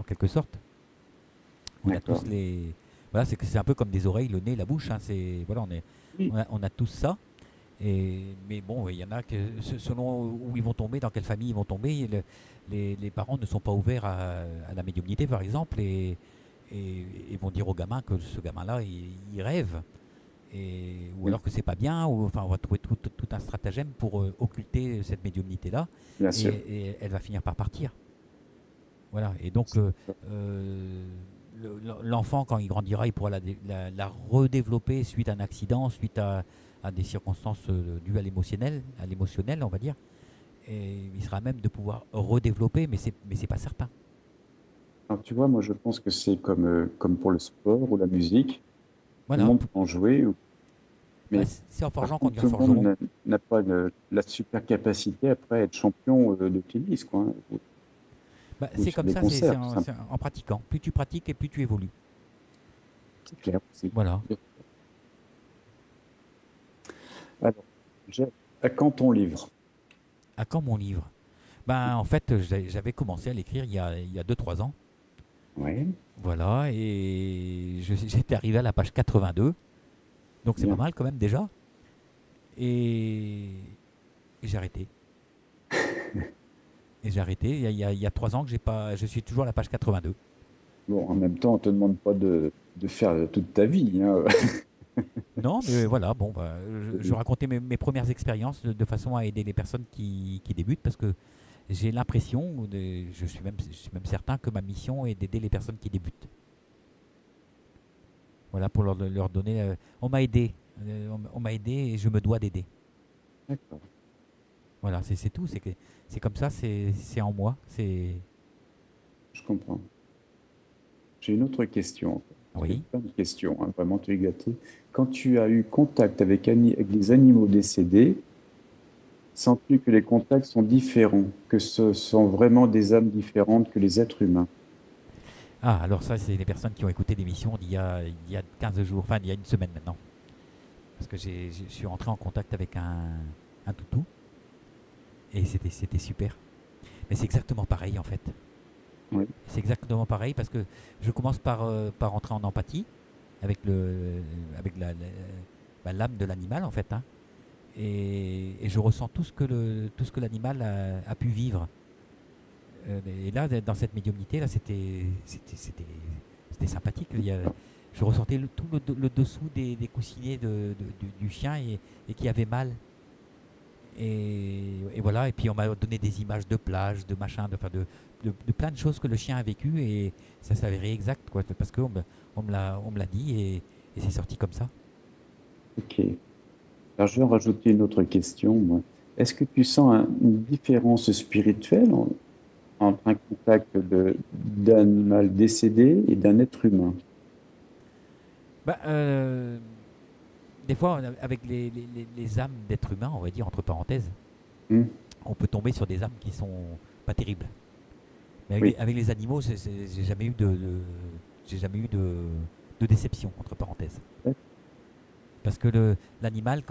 quelque sorte. On a tous D'accord. les. Voilà, c'est un peu comme des oreilles, le nez, la bouche, hein, voilà, Oui, on a tous ça. Mais bon, il y en a que selon où ils vont tomber, dans quelle famille ils vont tomber, les parents ne sont pas ouverts à la médiumnité, par exemple, et vont dire au gamin que ce gamin-là, il rêve, ou oui, alors que c'est pas bien, ou enfin, on va trouver tout un stratagème pour occulter cette médiumnité-là, bien et, sûr. et elle va finir par partir. Voilà, et donc l'enfant, quand il grandira, il pourra la redévelopper suite à un accident, suite à des circonstances dues à l'émotionnel, on va dire. Et il sera même de pouvoir redévelopper, mais c'est pas certain. Alors, tu vois, moi, je pense que c'est comme pour le sport ou la musique. Tout le Voilà. monde peut en jouer, Bah, mais c'est en par forgeant qu'on contre, devient tout le monde forgeron. n'a pas la super capacité après à être champion de tennis, quoi, hein, Bah, ou c'est sur comme des ça, c'est concerts, tout en, c'est simplement. en pratiquant. Plus tu pratiques et plus tu évolues. c'est clair aussi. Voilà. Alors, j'ai- à quand ton livre? À quand mon livre? Ben, en fait, j'avais commencé à l'écrire il y a 2-3 ans. Oui, Voilà, et j'étais arrivé à la page 82, donc c'est pas bien. mal quand même déjà. Et, et j'ai arrêté. Et j'ai arrêté. Il y a 3 ans que j'ai pas, je suis toujours à la page 82. Bon, en même temps, on te demande pas de faire toute ta vie, hein. Non, mais voilà, bon, bah, je racontais mes premières expériences de façon à aider les personnes qui débutent parce que j'ai l'impression, je suis même certain que ma mission est d'aider les personnes qui débutent. Voilà, pour leur donner. On m'a aidé. On m'a aidé et je me dois d'aider. D'accord, Voilà, c'est tout. C'est comme ça, c'est en moi. C'est. je comprends. J'ai une autre question. J'ai Oui. plein de questions, hein, vraiment, tu es gâté. Quand tu as eu contact avec les animaux décédés, sens-tu que les contacts sont différents, que ce sont vraiment des âmes différentes que les êtres humains? Ah, alors ça, c'est les personnes qui ont écouté l'émission il y a 15 jours, enfin, il y a une semaine maintenant. Parce que je suis rentré en contact avec un toutou et c'était super. Mais c'est exactement pareil en fait. Oui, C'est exactement pareil parce que je commence par entrer en empathie avec avec bah, l'âme de l'animal en fait, hein. Et je ressens tout ce que l'animal a pu vivre. Et là, dans cette médiumnité, là, c'était sympathique. Je ressentais tout le dessous des coussinets du chien et qui avait mal. Et voilà, et puis on m'a donné des images de plage, de machin, de plein de choses que le chien a vécu et ça s'avérait exact, quoi, parce qu'on on me l'a dit et c'est sorti comme ça. ok. Alors, je vais en rajouter une autre question, moi. Est-ce que tu sens une différence spirituelle entre un contact d'un animal décédé et d'un être humain? Bah, des fois, avec les âmes d'êtres humains, on va dire entre parenthèses, Hmm. on peut tomber sur des âmes qui sont pas terribles. Mais Oui, avec les animaux, j'ai jamais eu j'ai jamais eu de déception entre parenthèses. Parce que l'animal,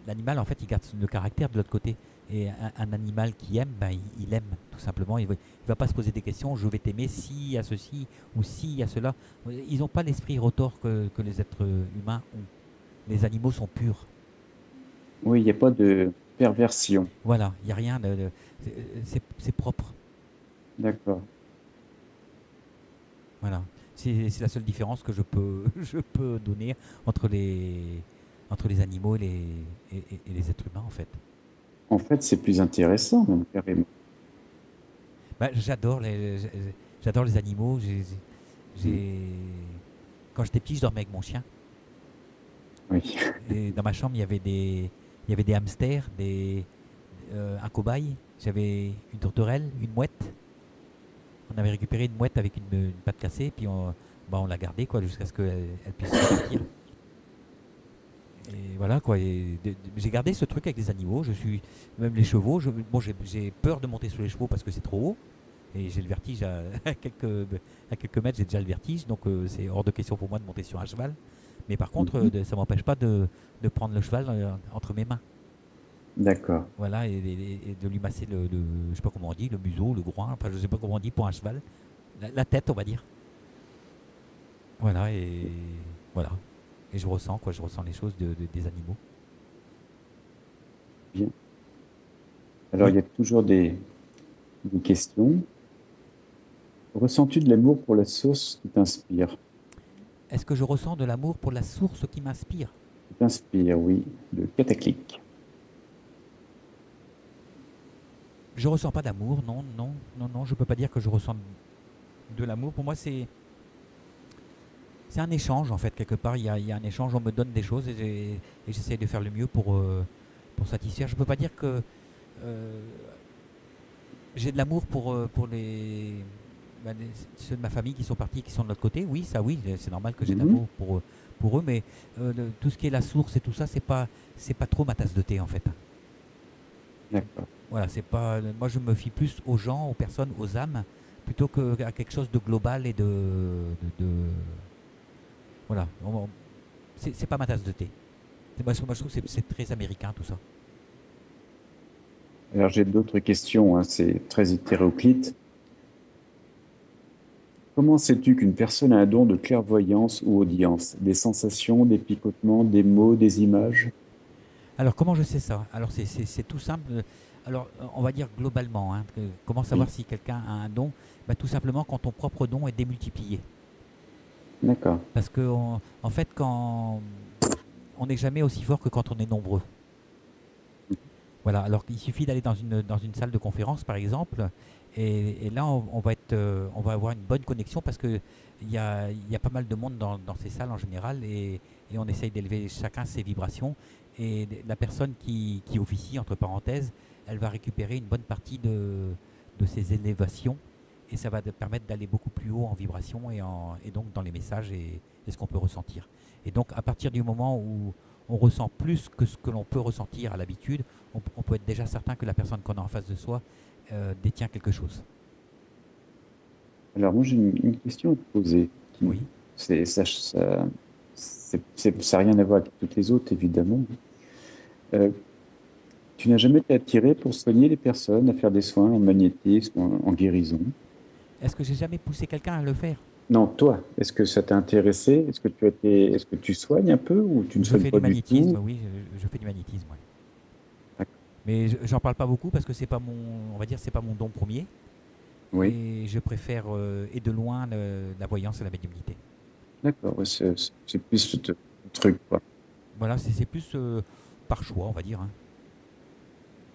l'animal, en fait, il garde le caractère de l'autre côté. Et un animal qui aime, ben, il aime, tout simplement. Il va pas se poser des questions, je vais t'aimer s'il y a ceci ou s'il y a cela. Ils n'ont pas l'esprit rotor que les êtres humains ont. Les animaux sont purs. oui, il n'y a pas de perversion. Voilà, il n'y a rien c'est propre. D'accord. Voilà. C'est la seule différence que je peux donner entre entre les animaux et les êtres humains, en fait. En fait, c'est plus intéressant, même, carrément. Bah, j'adore les animaux. Hmm. J'ai- Quand j'étais petit, je dormais avec mon chien. Oui, Et dans ma chambre, il y avait des hamsters, un cobaye. J'avais une tourterelle, une mouette. On avait récupéré une mouette avec une patte cassée, puis bah, on l'a gardée quoi, jusqu'à ce qu'elle elle puisse repartir. Et voilà quoi. J'ai gardé ce truc avec les animaux. Même les chevaux. Bon, j'ai peur de monter sur les chevaux parce que c'est trop haut. Et j'ai le vertige à quelques mètres, j'ai déjà le vertige, donc c'est hors de question pour moi de monter sur un cheval. Mais par contre, mhm, ça m'empêche pas de prendre le cheval entre mes mains. d'accord. Voilà, et de lui masser je sais pas comment on dit, le museau, le groin, enfin je sais pas comment on dit pour un cheval. La tête, on va dire. Voilà, et voilà. Et je ressens quoi, je ressens les choses des animaux. Bien. Alors, il Oui. y a toujours des questions. Ressens-tu de l'amour pour la source qui t'inspire? Est-ce que je ressens de l'amour pour la source qui m'inspire? Qui t'inspire, oui, de Cataclic. Je ressens pas d'amour, non, non, non, non, je peux pas dire que je ressens de l'amour. Pour moi, c'est un échange en fait, quelque part. Il y a un échange, on me donne des choses et j'essaie de faire le mieux pour satisfaire. Je peux pas dire que euh, j'ai de l'amour pour ceux de ma famille qui sont partis, qui sont de l'autre côté. Oui, ça oui, c'est normal que j'ai de Mhm, l'amour pour eux, mais tout ce qui est la source et tout ça, c'est pas trop ma tasse de thé en fait. d'accord. Voilà, c'est pas. Moi, je me fie plus aux gens, aux personnes, aux âmes, plutôt qu'à quelque chose de global et de Voilà. C'est pas ma tasse de thé. Moi, je trouve que c'est très américain tout ça. Alors j'ai d'autres questions, hein, c'est très hétéroclite. Comment sais-tu qu'une personne a un don de clairvoyance ou audience? Des sensations, des picotements, des mots, des images? Alors, comment je sais ça? Alors, c'est tout simple. Alors, on va dire globalement, hein, comment Oui, savoir si quelqu'un a un don? Bah, tout simplement quand ton propre don est démultiplié. d'accord. Parce que, en fait, quand on n'est jamais aussi fort que quand on est nombreux. Voilà, alors il suffit d'aller dans une salle de conférence, par exemple, et là, on va avoir une bonne connexion parce qu'il y a pas mal de monde dans ces salles en général, et on essaye d'élever chacun ses vibrations. Et la personne qui officie, entre parenthèses, elle va récupérer une bonne partie de ces élévations, et ça va permettre d'aller beaucoup plus haut en vibration et donc dans les messages et ce qu'on peut ressentir. Et donc, à partir du moment où on ressent plus que ce que l'on peut ressentir à l'habitude, on peut être déjà certain que la personne qu'on a en face de soi détient quelque chose. Alors moi j'ai une question à te poser. Oui. C'est, ça n'a rien à voir avec toutes les autres, évidemment. Euh, Tu n'as jamais été attiré pour soigner les personnes, à faire des soins en magnétisme, en guérison? Est-ce que j'ai jamais poussé quelqu'un à le faire? Non, toi, est-ce que ça t'a intéressé? Est-ce que tu soignes un peu ou tu ne Je soignes fais pas du du tout? magnétisme, oui, je fais du magnétisme, ouais. Mais j'en parle pas beaucoup parce que c'est pas mon, on va dire, c'est pas mon don premier, Oui, et je préfère et de loin la voyance et la médiumnité. d'accord, ouais, c'est plus ce truc, quoi. Voilà, c'est plus par choix, on va dire, hein.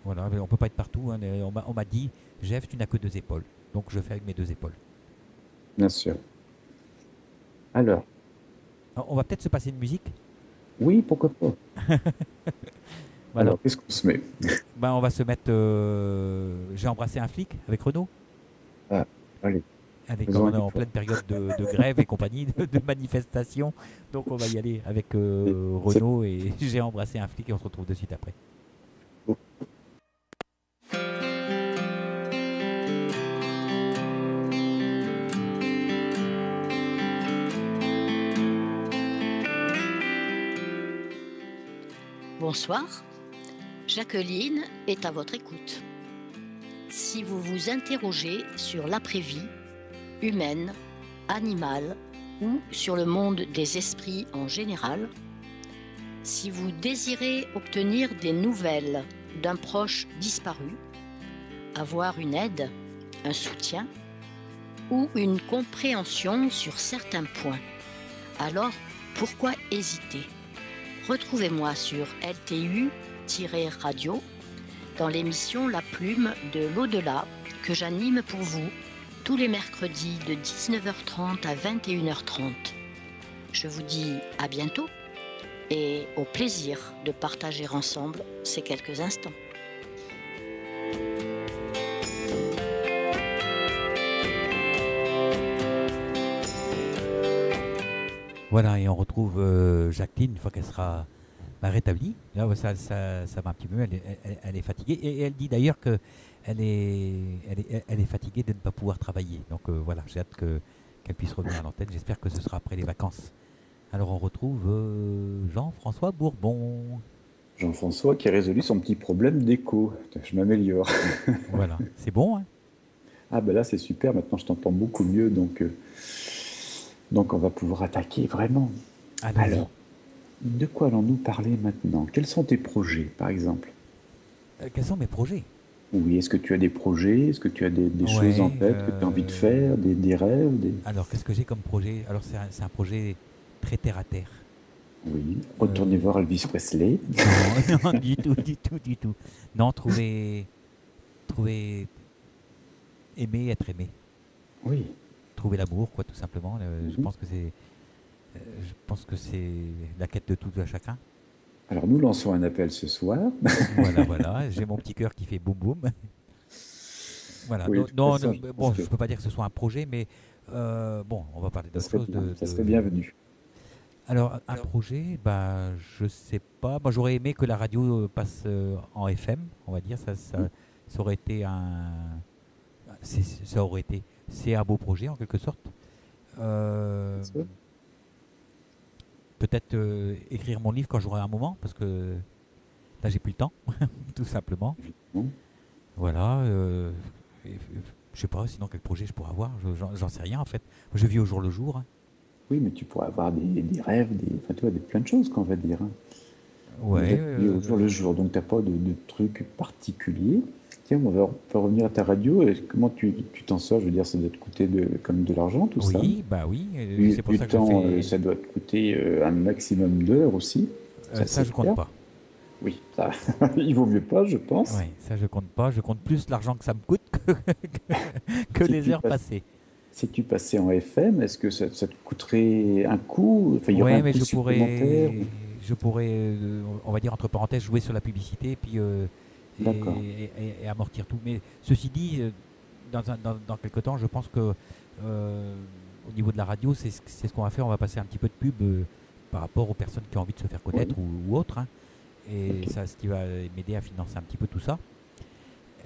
Voilà, mais on peut pas être partout, hein. On m'a dit, Jeff, tu n'as que deux épaules, donc je fais avec mes deux épaules. Bien sûr. Alors, Alors, on va peut-être se passer une musique. oui, pourquoi pas? Voilà. Alors, qu'est-ce qu'on se met? Ben, on va se mettre J'ai embrassé un flic avec Renaud. Ah, allez, Allez, comme faisons on un est en effort. pleine période de grève et compagnie, de manifestation. Donc on va y aller avec C'est Renaud et J'ai embrassé un flic, et on se retrouve de suite après. Bonsoir, Jacqueline est à votre écoute. Si vous vous interrogez sur l'après-vie, humaine, animale ou sur le monde des esprits en général, si vous désirez obtenir des nouvelles d'un proche disparu, avoir une aide, un soutien ou une compréhension sur certains points, alors pourquoi hésiter? Retrouvez-moi sur LTU-radio dans l'émission La Plume de l'Au-delà que j'anime pour vous tous les mercredis de 19h30 à 21h30. Je vous dis à bientôt et au plaisir de partager ensemble ces quelques instants. Voilà, et on retrouve Jacqueline une fois qu'elle sera rétablie. Là, ouais, ça va un petit peu, elle est fatiguée. Et elle dit d'ailleurs qu'elle elle est fatiguée de ne pas pouvoir travailler. Donc voilà, j'ai hâte qu'elle puisse revenir à l'antenne. J'espère que ce sera après les vacances. Alors on retrouve Jean-François Bourbon. Jean-François qui a résolu son petit problème d'écho. Je m'améliore. Voilà, c'est bon, hein? Ah ben là c'est super, maintenant je t'entends beaucoup mieux, donc on va pouvoir attaquer vraiment. Allons-y. Alors, de quoi allons-nous parler maintenant? Quels sont tes projets, par exemple? Quels sont mes projets? Oui, est-ce que tu as des projets? Est-ce que tu as des choses en Ouais. tête que tu as envie de faire? Des rêves? Alors, qu'est-ce que j'ai comme projet? Alors, c'est un projet très terre à terre. Oui, retourner Euh, voir Elvis Presley. non, non, du tout, du tout, du tout. Non, trouver, aimer, être aimé. Oui. Trouver l'amour, quoi, tout simplement. Mhm. Je pense que c'est la quête de tout à chacun. Alors nous lançons un appel ce soir. Voilà, voilà. J'ai mon petit cœur qui fait boum boum. Voilà. Oui, de Non, toute non, façon, je pense bon, que je peux pas dire que ce soit un projet, mais bon, on va parler ça d'autre serait chose. bien, ça serait bienvenu. Alors, un projet, bah, je sais pas. Moi, j'aurais aimé que la radio passe en FM, on va dire. Ça aurait été ça aurait été, c'est un beau projet en quelque sorte. C'est Euh, ça. peut-être écrire mon livre quand j'aurai un moment, parce que là, j'ai plus le temps, tout simplement. Bon. Voilà. Je sais pas, sinon quel projet je pourrais avoir. J'en sais rien, en fait. Je vis au jour le jour, hein. Oui, mais tu pourrais avoir des rêves, enfin, tu vois, plein de choses qu'on va dire, hein. Mais là, Ouais. tu vis au jour le jour, donc tu n'as pas de trucs particuliers. Tiens, on va revenir à ta radio. Et comment tu t'en sors? Je veux dire, ça doit te coûter comme de l'argent, tout ça. Oui, bah oui. C'est pour Du ça que je temps, fais. ça doit te coûter un maximum d'heures aussi. Ça, Ça, c'est je compte clair. pas. Oui, ça, il vaut mieux pas, je pense. Ouais, ça, je compte pas. Je compte plus l'argent que ça me coûte que Si les tu heures passes, passées. si tu passais en FM, est-ce que ça te coûterait un coût? Enfin, il y aurait un Ouais, mais coût supplémentaire? on va dire entre parenthèses, jouer sur la publicité puis, D'accord. et amortir tout. Mais ceci dit, dans quelques temps, je pense que au niveau de la radio, c'est ce qu'on va faire. On va passer un petit peu de pub par rapport aux personnes qui ont envie de se faire Oui, connaître ou autres, hein. Et ok. ça, ce qui va m'aider à financer un petit peu tout ça.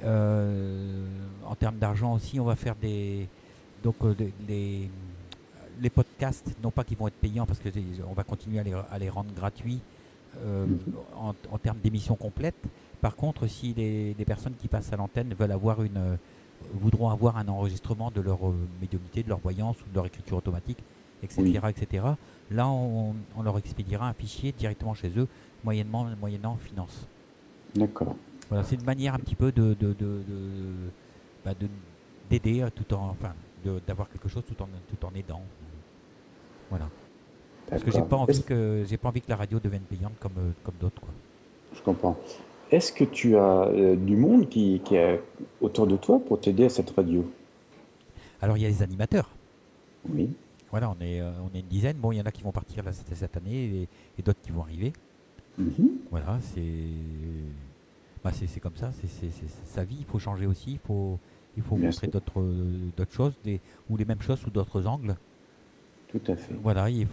En termes d'argent aussi, on va faire donc les podcasts, non pas qu'ils vont être payants parce que on va continuer à les rendre gratuits euh, Mhm. en termes d'émissions complètes. Par contre, si les personnes qui passent à l'antenne voudront avoir un enregistrement de leur médiumnité, de leur voyance ou de leur écriture automatique, Oui, etc., etc., là, on leur expédiera un fichier directement chez eux, moyennant finance. d'accord. Voilà, c'est une manière un petit peu bah, d'aider enfin, d'avoir quelque chose tout en aidant. Voilà. Parce que D'accord. j'ai pas envie que la radio devienne payante comme d'autres, quoi. Je comprends. Est-ce que tu as du monde qui est autour de toi pour t'aider à cette radio? Alors il y a les animateurs. Oui. Voilà, on est une dizaine. Bon, il y en a qui vont partir là cette année et d'autres qui vont arriver. Mhm. Voilà, c'est comme ça, c'est sa vie. Il faut changer aussi. Il faut Bien montrer sûr, d'autres choses, ou les mêmes choses sous d'autres angles. tout à fait. Voilà, il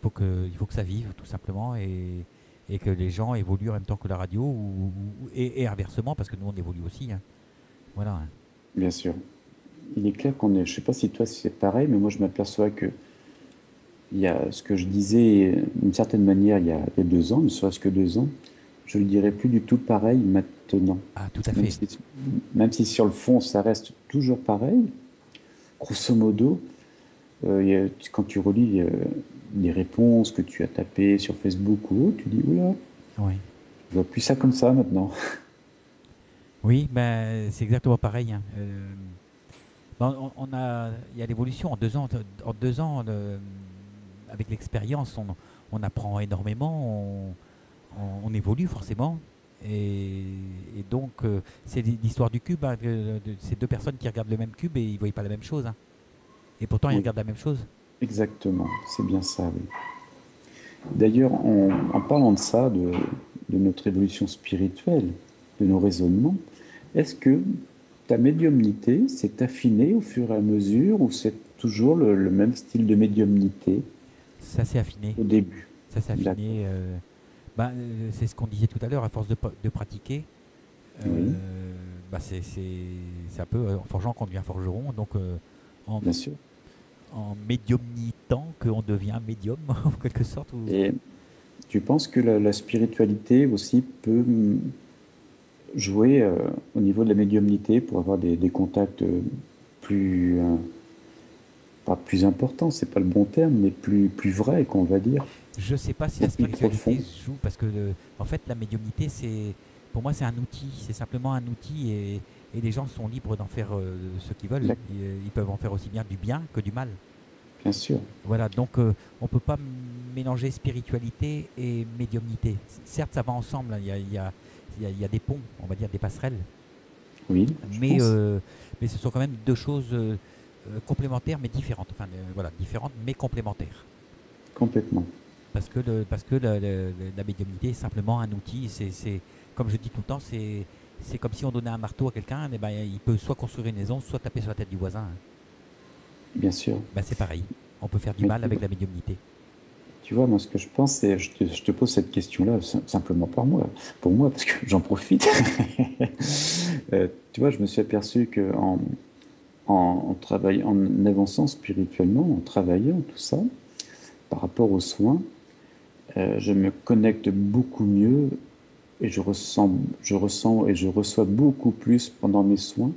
faut que ça vive tout simplement et que les gens évoluent en même temps que la radio et inversement parce que nous on évolue aussi, hein. Voilà, hein. Bien sûr. Il est clair qu'on est. Je sais pas si toi c'est pareil, mais moi je m'aperçois que il y a ce que je disais d'une certaine manière il y a 2 ans, ne serait-ce que 2 ans, je le dirais plus du tout pareil maintenant. Ah, tout à Même fait. si, même si sur le fond ça reste toujours pareil, grosso modo, quand tu relis les réponses que tu as tapées sur Facebook ou autre, tu dis oula, Oui. je vois plus ça comme ça maintenant. Oui, ben c'est exactement pareil, hein. Ben, il y a l'évolution en 2 ans. En 2 ans, avec l'expérience, on apprend énormément, on évolue forcément. Et donc, c'est l'histoire du cube, hein, ces deux personnes qui regardent le même cube et ils ne voient pas la même chose, hein. Et pourtant, ils Oui, regardent la même chose. exactement, c'est bien ça, oui. D'ailleurs, en parlant de ça, de notre évolution spirituelle, de nos raisonnements, est-ce que ta médiumnité s'est affinée au fur et à mesure ou c'est toujours le même style de médiumnité Ça s'est affiné. au début? Ça s'est D'accord. affiné. C'est ce qu'on disait tout à l'heure, à force de pratiquer. Oui, Bah c'est un peu en forgeant qu'on devient forgeron. Donc, en, bien sûr. en médiumnitant qu'on devient médium, en quelque sorte. Et tu penses que la spiritualité aussi peut jouer au niveau de la médiumnité pour avoir des contacts plus, pas plus importants, c'est pas le bon terme, mais plus vrais, qu'on va dire, Je ne sais pas si ou la plus spiritualité profonds. joue, parce que en fait, la médiumnité, pour moi, c'est un outil. C'est simplement un outil et les gens sont libres d'en faire ce qu'ils veulent. D'ac- Ils peuvent en faire aussi bien du bien que du mal. Bien sûr. Voilà, donc on ne peut pas mélanger spiritualité et médiumnité. Certes, ça va ensemble, hein. Il y a des ponts, on va dire des passerelles, Oui, je mais, pense. euh, mais ce sont quand même deux choses complémentaires mais différentes. Enfin, voilà, différentes mais complémentaires. Complètement. Parce que la médiumnité est simplement un outil. Comme je dis tout le temps, c'est comme si on donnait un marteau à quelqu'un, eh ben, il peut soit construire une maison, soit taper sur la tête du voisin, hein. Bien sûr. Ben, c'est pareil. On peut faire du Mais mal avec la médiumnité. tu vois, moi, ce que je pense, c'est, je te pose cette question-là simplement pour moi, parce que j'en profite. Tu vois, je me suis aperçu que en travaillant, en avançant spirituellement, en travaillant, tout ça, par rapport aux soins, Je me connecte beaucoup mieux et je ressens et je reçois beaucoup plus pendant mes soins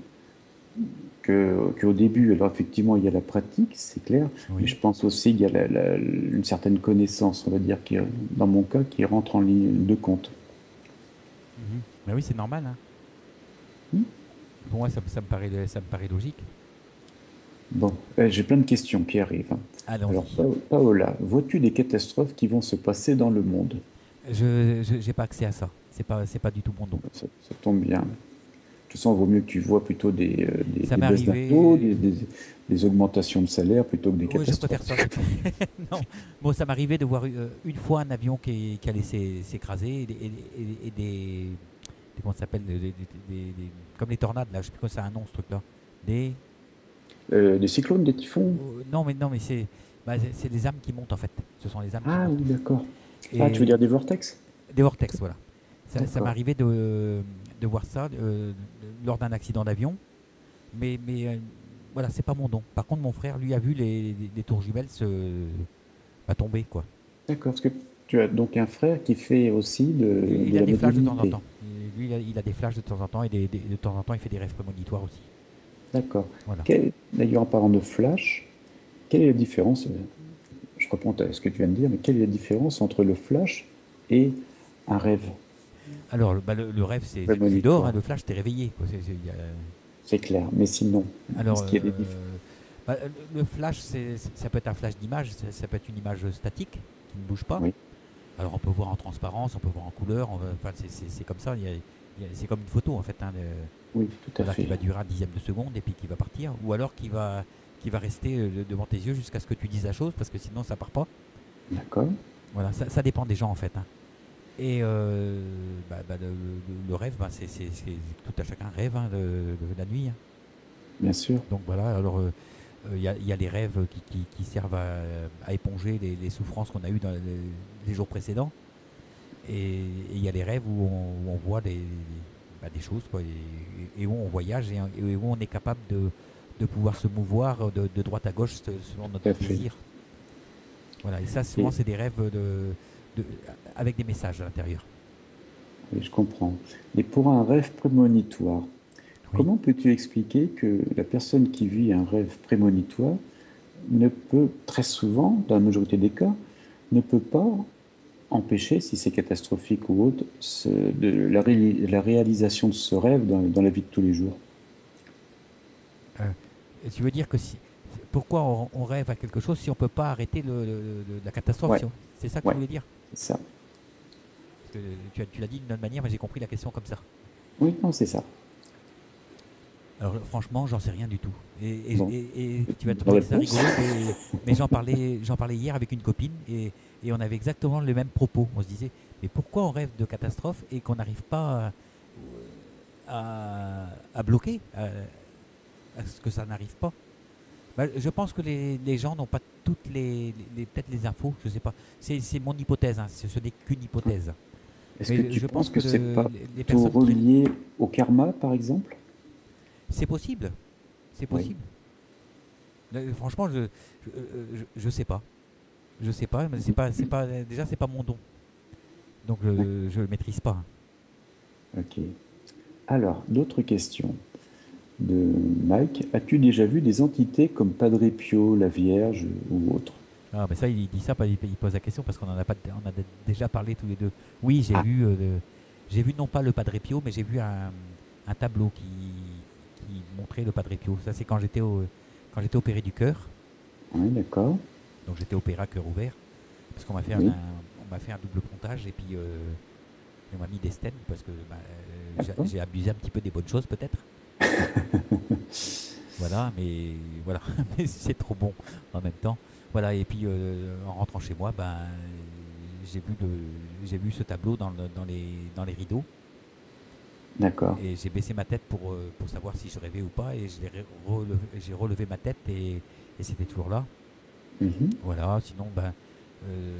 qu'au début. Alors effectivement, il y a la pratique, c'est clair, mais Oui. je pense aussi qu'il y a une certaine connaissance, on va dire, dans mon cas, qui rentre en ligne de compte. Mhm. Mais oui, c'est normal, hein. Hmm. Pour moi, ça me paraît logique. Bon, j'ai plein de questions qui arrivent, hein. Alors, Allons-y. Paola, vois-tu des catastrophes qui vont se passer dans le monde? Je j'ai pas accès à ça. C'est pas du tout mon don. Ça tombe bien. De toute façon, il vaut mieux que tu vois plutôt Ça des m'est baisses d'impôts, arrivé. des augmentations de salaire plutôt que des Oui, je préfère catastrophes. ça. Non. Bon, ça m'arrivait de voir une fois un avion qui allait s'écraser et comment ça s'appelle comme les tornades là. Je sais plus quoi, c'est un nom ce truc-là. Des Des cyclones, des typhons? non mais c'est des âmes qui montent en fait. Ce sont les âmes qui Ah montent. oui, d'accord. Ah, tu veux Et dire des vortex? des vortex, voilà. Ça D'accord. m'arrivait de voir ça lors d'un accident d'avion, mais voilà, c'est pas mon don. Par contre, mon frère, lui, a vu les tours jumelles tomber, quoi. D'accord, parce que tu as donc un frère qui fait aussi Il de a la des flashs de temps en médiumnité. temps. Et lui, il a des flashs de temps en temps et de temps en temps, il fait des rêves prémonitoires aussi. D'accord. Voilà. D'ailleurs, en parlant de flash, quelle est la différence? Je reprends ce que tu viens de dire, mais quelle est la différence entre le flash et un rêve Alors, le rêve, c'est tu dors, hein, prémonitoire? le flash, t'es réveillé, quoi. C'est clair, mais sinon, Alors, est-ce qu'il y a des différences? le flash, ça peut être un flash d'image, ça peut être une image statique qui ne bouge pas. Oui, Alors on peut voir en transparence, on peut voir en couleur, enfin, c'est comme ça, c'est comme une photo en fait, hein, oui, tout à voilà, qui fait. va durer un dixième de seconde et puis qui va partir, ou alors qui va rester devant tes yeux jusqu'à ce que tu dises la chose, parce que sinon ça part pas. D'accord, Voilà, ça dépend des gens en fait, hein. Et le rêve, tout à chacun rêve, hein, de la nuit, hein. bien sûr. Donc voilà, alors il y a les rêves qui servent à éponger les souffrances qu'on a eues dans les jours précédents. Et il y a les rêves où on voit des choses, quoi, et où on voyage et où on est capable de pouvoir se mouvoir de droite à gauche selon Tout notre à fait. désir. Voilà, et ça, souvent, Et c'est des rêves de- avec des messages à l'intérieur. oui, je comprends. Et pour un rêve prémonitoire, Oui. comment peux-tu expliquer que la personne qui vit un rêve prémonitoire ne peut, très souvent, dans la majorité des cas, ne peut pas empêcher, si c'est catastrophique ou autre, la réalisation de ce rêve dans la vie de tous les jours? Et tu veux dire que pourquoi on rêve à quelque chose si on ne peut pas arrêter la catastrophe Ouais, c'est ça que tu ouais, voulais dire? c'est ça. Parce que tu l'as dit d'une autre manière, mais j'ai compris la question comme ça. Oui, non, c'est ça. Alors franchement, j'en sais rien du tout. Bon, Et tu vas bonne trouver ça réponse. rigolo, mais j'en parlais hier avec une copine et on avait exactement le même propos. On se disait, mais pourquoi on rêve de catastrophe et qu'on n'arrive pas à bloquer, à ce que ça n'arrive pas? Je pense que les gens n'ont pas toutes peut-être les infos, je sais pas. C'est mon hypothèse, hein, ce n'est qu'une hypothèse. Est-ce que Mais tu je penses pense que que c'est pas les plutôt personnes qui... relié au karma, par exemple? C'est possible, c'est Oui, possible. Franchement, je sais pas. Je sais pas, mais déjà c'est pas mon don, donc je le maîtrise pas, hein. ok. Alors, d'autres questions de Mike. As-tu déjà vu des entités comme Padre Pio, la Vierge ou autre? Ah, mais ça, il dit ça, il pose la question parce qu'on en a pas, on a déjà parlé tous les deux. Oui, Ah, j'ai vu non pas le Padre Pio, mais j'ai vu un tableau qui montrait le Padre Pio. Ça, c'est quand j'étais opéré du cœur, oui, d'accord. donc j'étais opéré à cœur ouvert parce qu'on m'a fait Oui, on m'a fait un double pontage et puis on m'a mis des stents parce que d'accord. j'ai abusé un petit peu des bonnes choses peut-être. Voilà, mais voilà, mais c'est trop bon en même temps. Voilà, et puis en rentrant chez moi, j'ai vu j'ai vu ce tableau dans les rideaux D'accord. et j'ai baissé ma tête pour savoir si je rêvais ou pas et j'ai relevé ma tête et c'était toujours là. Mhm. Voilà, sinon euh,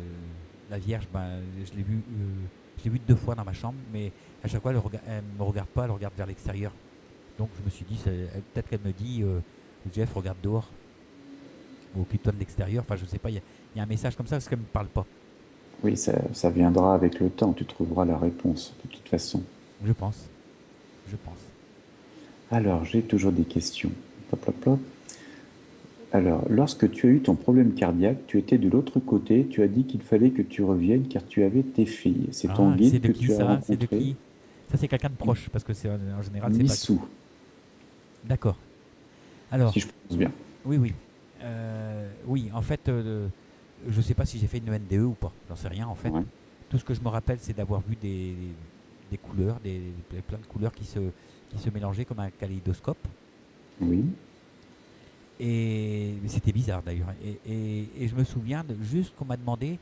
la Vierge, je l'ai vue deux fois dans ma chambre, mais à chaque fois elle me regarde pas, elle regarde vers l'extérieur. Donc je me suis dit, peut-être qu'elle me dit, Jeff, regarde dehors, ou occupe-toi de l'extérieur. Enfin, je sais pas, il y a un message comme ça parce qu'elle me parle pas. Oui, ça viendra avec le temps, tu trouveras la réponse, de toute façon. Je pense. Je pense. Alors, j'ai toujours des questions. Plop, plop, plop. Alors, lorsque tu as eu ton problème cardiaque, tu étais de l'autre côté, tu as dit qu'il fallait que tu reviennes car tu avais tes filles. C'est ton Ah, c'est guide de que qui tu as ça? C'est de rencontré, qui? Ça, c'est quelqu'un de proche, parce que c'est en général, c'est pas. Missou, D'accord. si Alors, je pense bien. oui, oui. Oui, en fait, je sais pas si j'ai fait une NDE ou pas. J'en sais rien, en fait. Ouais. Tout ce que je me rappelle, c'est d'avoir vu des couleurs, plein de couleurs qui se mélangeaient comme un kaléidoscope. Oui, Mais c'était bizarre d'ailleurs. Et je me souviens juste qu'on m'a demandé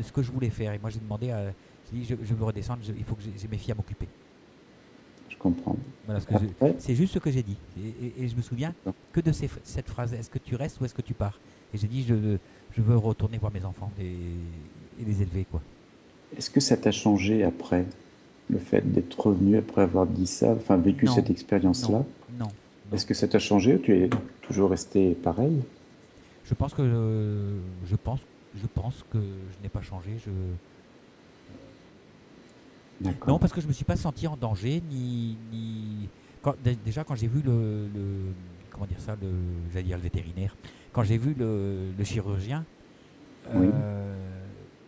ce que je voulais faire. Et moi, j'ai demandé j'ai dit, je veux redescendre, il faut que j'ai mes filles à m'occuper. je comprends. Voilà, Après, c'est juste ce que j'ai dit. Et je me souviens que de cette phrase, est-ce que tu restes ou est-ce que tu pars? Et j'ai dit, je veux retourner voir mes enfants et les élever, quoi. est-ce que ça t'a changé après, le fait d'être revenu après avoir dit ça, enfin vécu Non, cette non, expérience-là? non, non. Est-ce que ça t'a changé ou tu es toujours resté pareil? Je pense que je pense que je n'ai pas changé. Non, D'accord. parce que je me suis pas senti en danger, déjà quand j'ai vu comment dire ça, j'allais dire le vétérinaire, quand j'ai vu le chirurgien, Oui, euh,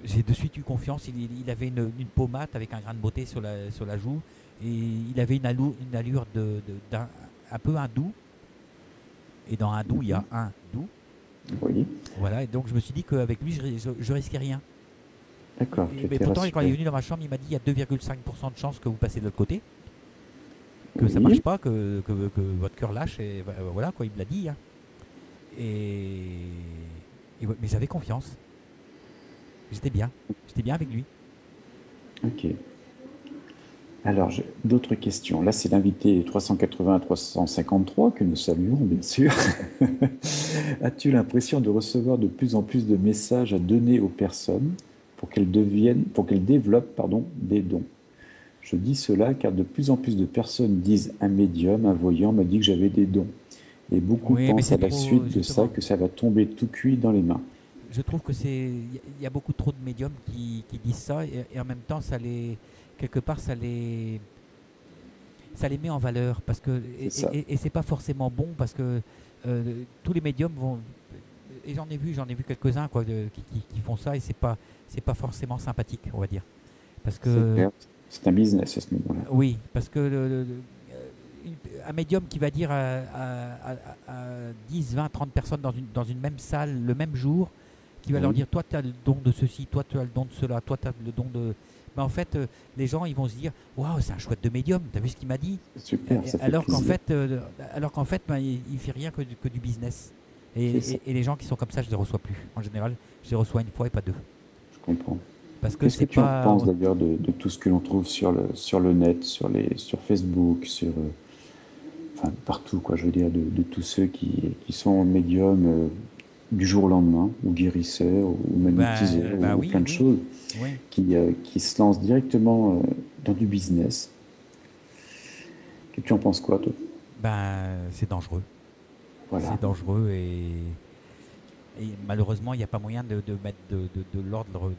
j'ai de suite eu confiance. Il avait une pommade avec un grain de beauté sur la joue et il avait une allure un peu hindou. Et dans hindou, il y a un doux. oui. Voilà, et donc je me suis dit qu'avec lui, je risquais rien. D'accord, tu Mais étais pourtant, quand il est rassuré. venu dans ma chambre, il m'a dit il y a 2,5% de chance que vous passez de l'autre côté, que ça Oui, marche pas, que votre cœur lâche, et voilà, quoi, il me l'a dit, hein. Et, mais j'avais confiance, j'étais bien avec lui. ok. Alors, j'ai d'autres questions. Là, c'est l'invité 380 à 353 que nous saluons, bien sûr. As-tu l'impression de recevoir de plus en plus de messages à donner aux personnes pour qu'elles développent, pardon, des dons? Je dis cela car de plus en plus de personnes disent un médium, un voyant m'a dit que j'avais des dons. Et beaucoup Oui, mais pensent c'est à la trop, suite de ça justement. que ça va tomber tout cuit dans les mains. Je trouve que il y a beaucoup trop de médiums qui disent ça, et en même temps, quelque part, ça les met en valeur parce que C'est ça. et c'est pas forcément bon parce que tous les médiums vont et j'en ai vu quelques-uns quoi qui font ça et c'est pas forcément sympathique on va dire parce C'est que clair. C'est un business à ce moment-là. oui parce que un médium qui va dire à 10, 20, 30 personnes dans une même salle le même jour qui va leur Oui, dire toi tu as le don de ceci, toi tu as le don de cela, toi tu as le don de. Mais en fait, les gens ils vont se dire waouh, c'est un chouette de médium, t'as vu ce qu'il m'a dit? c'est super, ça fait Alors qu'en plaisir. fait, ben, il fait rien que du business. C'est ça, Et les gens qui sont comme ça, je les reçois plus. En général, je les reçois une fois et pas deux. je comprends. Parce que Qu'est-ce que c'est tu en pas. penses d'ailleurs de tout ce que l'on trouve sur le net, sur Facebook, enfin, partout, quoi, je veux dire, de tous ceux qui sont médiums du jour au lendemain, ou guérisseurs, ou magnétiseurs, Bah ou plein oui, de oui. choses, Oui. qui se lancent directement dans du business. Tu en penses quoi, toi? Ben, c'est dangereux. Voilà, C'est dangereux et malheureusement, il n'y a pas moyen de mettre de l'ordre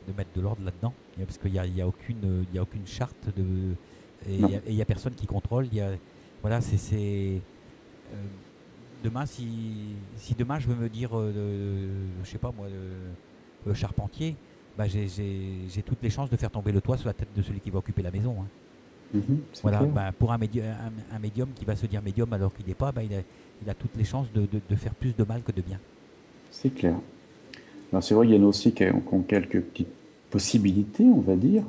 de mettre de l'ordre là-dedans. Parce qu'il y a il y a aucune charte non, et il y a personne qui contrôle. Voilà, euh, demain, si demain je veux me dire, je sais pas moi, charpentier, bah j'ai toutes les chances de faire tomber le toit sur la tête de celui qui va occuper la maison, hein. mhm, c'est Voilà, clair, bah, pour un médium qui va se dire médium alors qu'il n'est pas, bah, il a toutes les chances de faire plus de mal que de bien. c'est clair. Alors c'est vrai, il y en a aussi qui ont quelques petites possibilités, on va dire,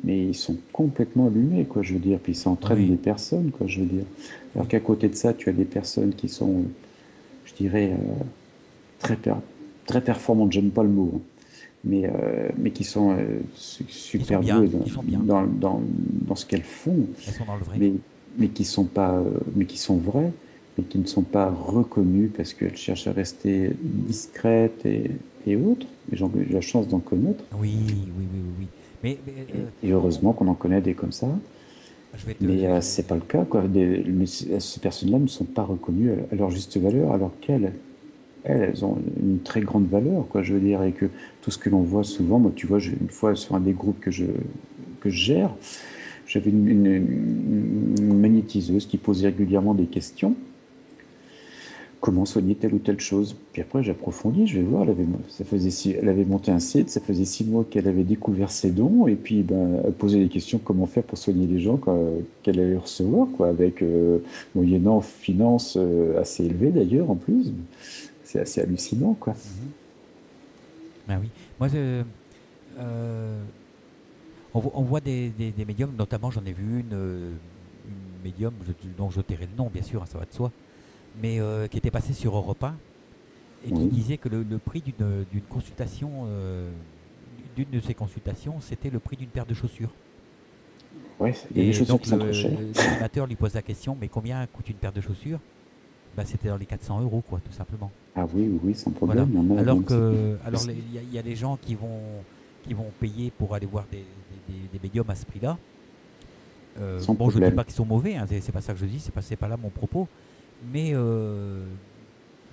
mais ils sont complètement allumés, quoi, je veux dire, puis ils s'entraînent Oui, des personnes, quoi, je veux dire. Alors oui, qu'à côté de ça, tu as des personnes qui sont, je dirais, très, très performantes, j'aime pas le mot, hein, mais qui sont qui sont super bien, douées qui sont bien. dans ce qu'elles font, Elles sont dans le vrai. mais, mais qui sont pas, mais qui sont vraies, mais qui ne sont pas reconnues parce qu'elles cherchent à rester discrètes et autres. Et j'ai eu la chance d'en connaître. Oui, oui, oui, oui, oui. Et heureusement qu'on en connaît des comme ça. Je vais te. Mais c'est pas le cas, quoi. Ces personnes-là ne sont pas reconnues à leur juste valeur, alors qu'elles. elles ont une très grande valeur, quoi, je veux dire, et que tout ce que l'on voit souvent, moi, tu vois, une fois sur un des groupes que je gère, j'avais une magnétiseuse qui posait régulièrement des questions. Comment soigner telle ou telle chose. Puis après, j'approfondis, je vais voir, elle avait monté un site, ça faisait 6 mois qu'elle avait découvert ses dons, et puis ben, elle posait des questions comment faire pour soigner les gens qu'elle allait recevoir, quoi, avec moyennant finances assez élevées d'ailleurs en plus. C'est assez hallucinant, quoi. Ben oui. Moi, euh, on voit des médiums, notamment j'en ai vu une médium dont je tairai le nom, bien sûr, hein, ça va de soi, mais qui était passée sur Europe 1 et qui Oui, disait que le prix d'une consultation, d'une de ces consultations, c'était le prix d'une paire de chaussures. ouais, il y a des Et chaussures donc qui sont très chères. l'animateur lui pose la question, mais combien coûte une paire de chaussures? Bah, c'était dans les 400 € quoi, tout simplement. Ah oui, oui, oui, sans Voilà. problème. Il y en a Alors donc c'est que, alors plus- il y a des gens qui vont payer pour aller voir des médiums à ce prix-là. sans Bon, je dis problème. pas qu'ils sont mauvais, hein, c'est pas ça que je dis, c'est pas là mon propos. Mais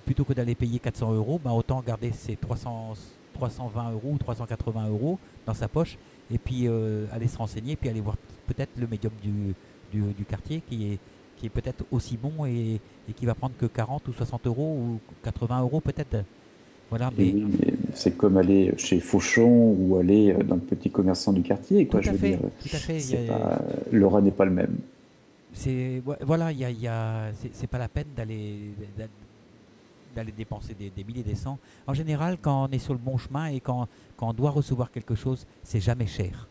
plutôt que d'aller payer 400 €, bah, autant garder ses 320 € ou 380 € dans sa poche et puis aller se renseigner, puis aller voir peut-être le médium du quartier qui est peut-être aussi bon et qui va prendre que 40 ou 60 € ou 80 € peut-être. Voilà, Et mais oui, mais c'est comme aller chez Fauchon ou aller dans le petit commerçant du quartier, quoi. tout Je à veux dire, fait, tout à fait. c'est pas, l'aura n'est pas le même. Voilà, c'est pas la peine d'aller dépenser des milliers et des cents. En général, quand on est sur le bon chemin et quand on doit recevoir quelque chose, c'est jamais cher.